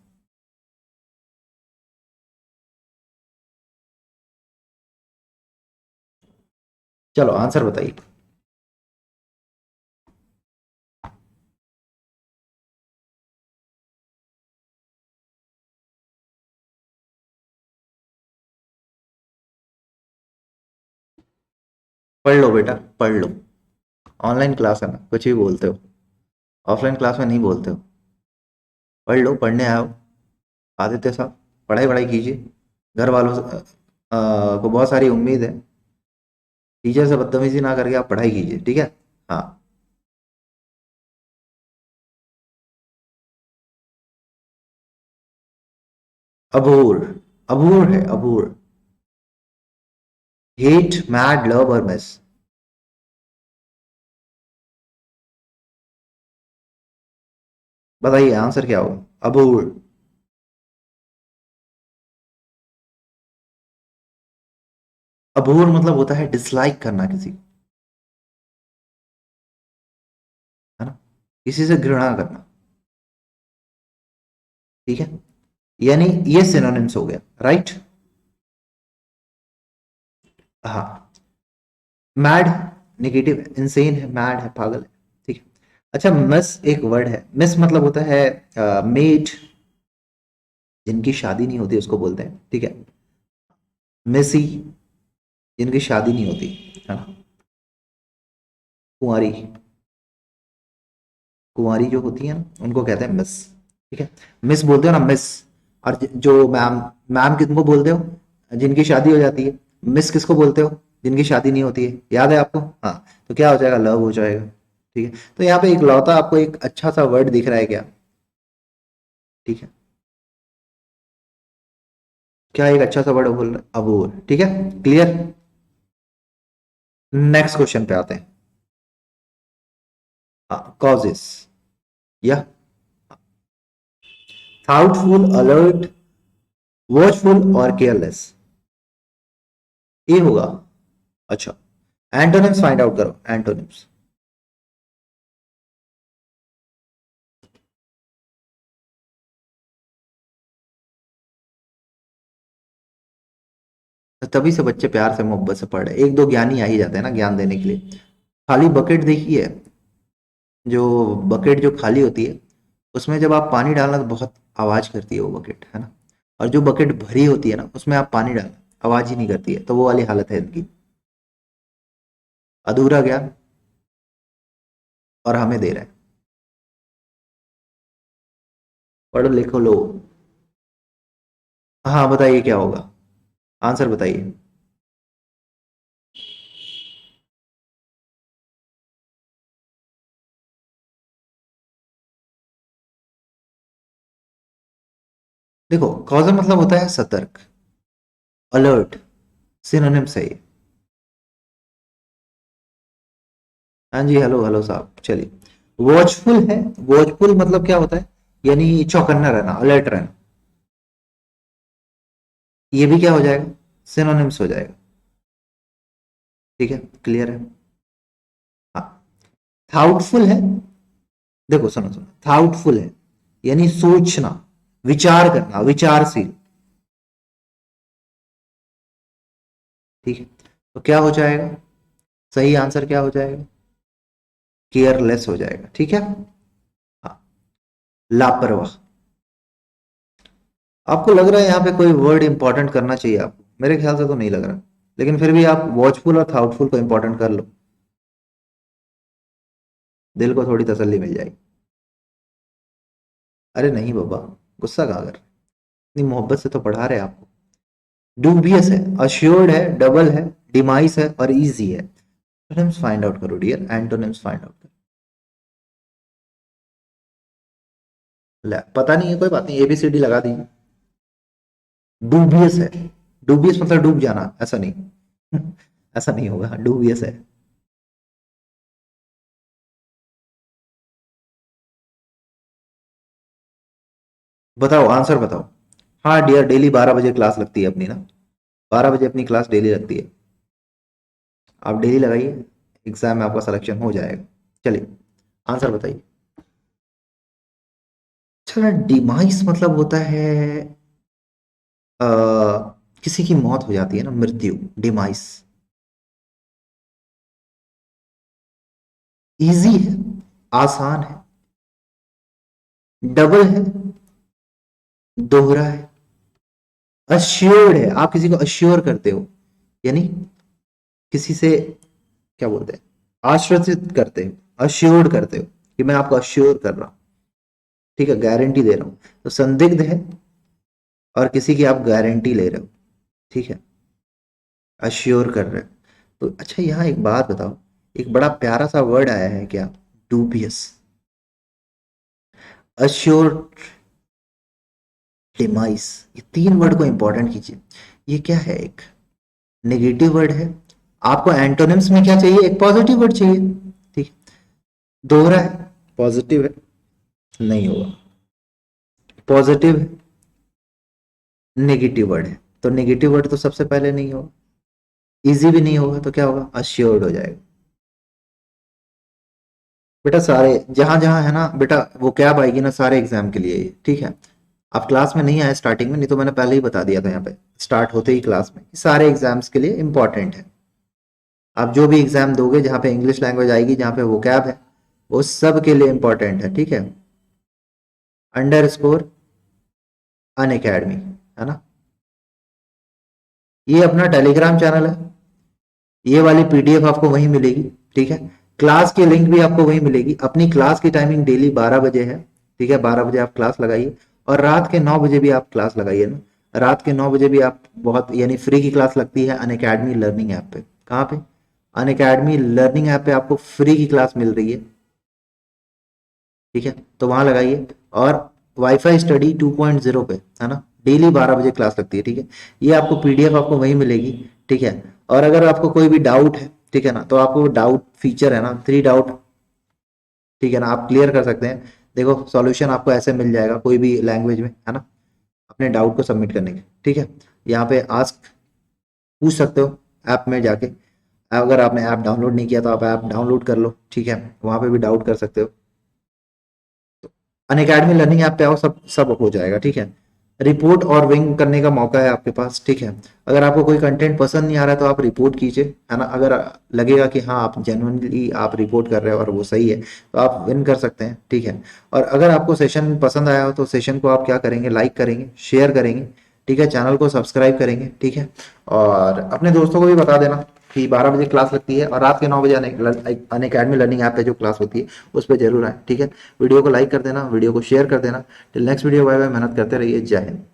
चलो आंसर बताइए। पढ़ लो बेटा, पढ़ लो, ऑनलाइन क्लास है ना, कुछ भी बोलते हो, ऑफलाइन क्लास में नहीं बोलते हो। पढ़ लो, पढ़ने आओ आदित्य साहब, पढ़ाई वढ़ाई कीजिए, घर वालों से को बहुत सारी उम्मीद है, टीचर से बदतमीजी ना करके आप पढ़ाई कीजिए, ठीक है। हाँ, अबूर, अबूर है अबूर, हेट, मैड, लव और मिस। बताइए आंसर क्या होगा? अबूर, अबूर मतलब होता है डिसलाइक करना किसी को, है ना, किसी से घृणा करना, ठीक है, यानी ये सिनोनिम्स हो गया, राइट। हाँ, मैड नेगेटिव है, इंसेन है, मैड है, पागल है, ठीक है। अच्छा, मिस एक वर्ड है, मिस मतलब होता है मेड, जिनकी शादी नहीं होती उसको बोलते हैं, ठीक है, मिसी, जिनकी शादी नहीं होती, है ना, कुंवारी, कुंवारी जो होती है ना उनको कहते हैं मिस, ठीक है, मिस बोलते हो ना, मिस। और जो मैम, मैम किनको बोलते हो? जिनकी शादी हो जाती है। मिस किसको बोलते हो? जिनकी शादी नहीं होती है, याद है आपको? हाँ, तो क्या हो जाएगा? लव हो जाएगा, ठीक है। तो यहाँ पे एक लौता आपको एक अच्छा सा वर्ड दिख रहा है क्या? ठीक है, क्या एक अच्छा सा वर्ड बोल रहा है? अबूर, ठीक है, क्लियर। नेक्स्ट क्वेश्चन पे आते हैं। कॉजेस, या थाउटफुल, अलर्ट, वॉचफुल और केयरलेस, ये होगा। अच्छा, एंटोनिम्स फाइंड आउट करो, एंटोनिम्स। तो तभी से बच्चे प्यार से मोहब्बत से पढ़ रहे हैं। एक दो ज्ञानी आ ही जाते हैं ना ज्ञान देने के लिए। खाली बकेट देखी है? जो बकेट जो खाली होती है, उसमें जब आप पानी डालना तो बहुत आवाज करती है वो बकेट, है ना, और जो बकेट भरी होती है ना उसमें आप पानी डालना आवाज ही नहीं करती है, तो वो वाली हालत है इनकी। अधूरा ज्ञान, और हमें दे रहे हैं। पढ़ो लिखो लो। हाँ बताइए क्या होगा, आंसर बताइए। देखो कॉजर मतलब होता है सतर्क, अलर्ट, सिनोनिम सही है। हाँ जी, हेलो हेलो साहब, चलिए। वॉचफुल है, वॉचफुल मतलब क्या होता है, यानी चौकन्ना रहना, अलर्ट रहना। ये भी क्या हो जाएगा, सिनोनिम्स हो जाएगा। ठीक है, क्लियर है। हाँ, थाउटफुल है, देखो सुनो सुनो, थाउटफुल है यानी सोचना, विचार करना, विचारशील। ठीक है, तो क्या हो जाएगा, सही आंसर क्या हो जाएगा, केयरलेस हो जाएगा। ठीक है। हाँ, लापरवाह। आपको लग रहा है यहाँ पे कोई वर्ड इंपॉर्टेंट करना चाहिए आपको, मेरे ख्याल से तो नहीं लग रहा, लेकिन फिर भी आप वॉचफुल और थाउटफुल को इंपॉर्टेंट कर लो, दिल को थोड़ी तसल्ली मिल जाएगी। अरे नहीं बाबा, गुस्सा कहाँ कर, इतनी मोहब्बत से तो पढ़ा रहे हैं आपको। डूबियस है, अश्योर्ड है, डबल है, डिमाइस है और इजी है। एंटोनिम्स फाइंड आउट करो डियर, एंटोनिम्स फाइंड आउट करो। ले, पता नहीं है कोई बात नहीं, एबीसीडी लगा दीजिए। डूबियस है, डूबियस मतलब डूब जाना, ऐसा नहीं ऐसा नहीं होगा, डूबियस है। बताओ आंसर बताओ। हाँ डियर, डेली 12 बजे क्लास लगती है अपनी ना, 12 बजे अपनी क्लास डेली लगती है। आप डेली लगाइए, एग्जाम में आपका सिलेक्शन हो जाएगा। चलिए, आंसर बताइए। अच्छा, डिमाइस मतलब होता है अ, किसी की मौत हो जाती है ना, मृत्यु, डिमाइस। इजी है, आसान है, डबल है, दोहरा है, अश्योर्ड है, आप किसी को अश्योर करते हो, यानी किसी से क्या बोलते हैं, आश्वसित करते हो, अश्योर्ड करते हो कि मैं आपको अश्योर कर रहा हूं। ठीक है, गारंटी दे रहा हूं। तो संदिग्ध है और किसी की आप गारंटी ले रहे हो। ठीक है, अश्योर कर रहे हो। तो अच्छा, यहाँ एक बात बताओ, एक बड़ा प्यारा सा वर्ड आया है क्या, डूबियस, अश्योर, डिमाइस, ये तीन वर्ड को इंपॉर्टेंट कीजिए। ये क्या है, एक नेगेटिव वर्ड है। आपको एंटोनिम्स में क्या चाहिए, एक पॉजिटिव वर्ड चाहिए। ठीक है, दोहरा है, पॉजिटिव है, नहीं होगा, पॉजिटिव है, नेगेटिव वर्ड है, तो नेगेटिव वर्ड तो सबसे पहले नहीं होगा, इजी भी नहीं होगा, तो क्या होगा, अश्योर्ड हो जाएगा। बेटा सारे जहां जहां है ना बेटा, वो कैब आएगी ना सारे एग्जाम के लिए, ठीक है। आप क्लास में नहीं आए स्टार्टिंग में, नहीं तो मैंने पहले ही बता दिया था यहाँ पे स्टार्ट होते ही क्लास में कि सारे एग्जाम्स के लिए इंपॉर्टेंट है। आप जो भी एग्जाम दोगे जहाँ पे इंग्लिश लैंग्वेज आएगी, जहाँ पे वो कैब है, वो सब के लिए इंपॉर्टेंट है। ठीक है, अंडर स्कोर अन अकेडमी, है ना, ये अपना टेलीग्राम चैनल है, ये वाली पीडीएफ आपको वहीं मिलेगी। ठीक है, क्लास की लिंक भी आपको वहीं मिलेगी। अपनी क्लास की टाइमिंग डेली 12 बजे है। ठीक है, 12 बजे आप क्लास लगाइए, और रात के 9 बजे भी आप क्लास लगाइए ना, रात के 9 बजे भी आप, बहुत यानी फ्री की क्लास लगती है अन अकेडमी लर्निंग ऐप पे। कहाँ पे, अन अकेडमी लर्निंग ऐप पे आपको फ्री की क्लास मिल रही है। ठीक है, तो वहां लगाइए। और वाईफाई स्टडी 2.0 पे, है ना, डेली 12 बजे क्लास लगती है। ठीक है, ये आपको पीडीएफ आपको वहीं मिलेगी। ठीक है, और अगर आपको कोई भी डाउट है, ठीक है ना, तो आपको डाउट फीचर है ना, 3 डाउट, ठीक है ना, आप क्लियर कर सकते हैं। देखो सॉल्यूशन आपको ऐसे मिल जाएगा कोई भी लैंग्वेज में, है ना, अपने डाउट को सबमिट करने के। ठीक है, यहाँ पे आस्क पूछ सकते हो ऐप में जाके। अगर आपने ऐप डाउनलोड नहीं किया तो आप ऐप डाउनलोड कर लो। ठीक है, वहां पे भी डाउट कर सकते हो। अनअकैडमी लर्निंग ऐप पे आओ, सब सब हो जाएगा। ठीक है, रिपोर्ट और विंग करने का मौका है आपके पास। ठीक है, अगर आपको कोई कंटेंट पसंद नहीं आ रहा है तो आप रिपोर्ट कीजिए, है ना, अगर लगेगा कि हाँ आप जेन्युइनली आप रिपोर्ट कर रहे हो और वो सही है, तो आप विन कर सकते हैं। ठीक है, और अगर आपको सेशन पसंद आया हो तो सेशन को आप क्या करेंगे, लाइक करेंगे, शेयर करेंगे। ठीक है, चैनल को सब्सक्राइब करेंगे। ठीक है, और अपने दोस्तों को भी बता देना कि 12 बजे क्लास लगती है, और रात के 9 बजे अन अकेडमी लर्निंग ऐप पे जो क्लास होती है उस पर जरूर आए। ठीक है, वीडियो को लाइक कर देना, वीडियो को शेयर कर देना। Till next video, bye bye, मेहनत करते रहिए, जय हिंद।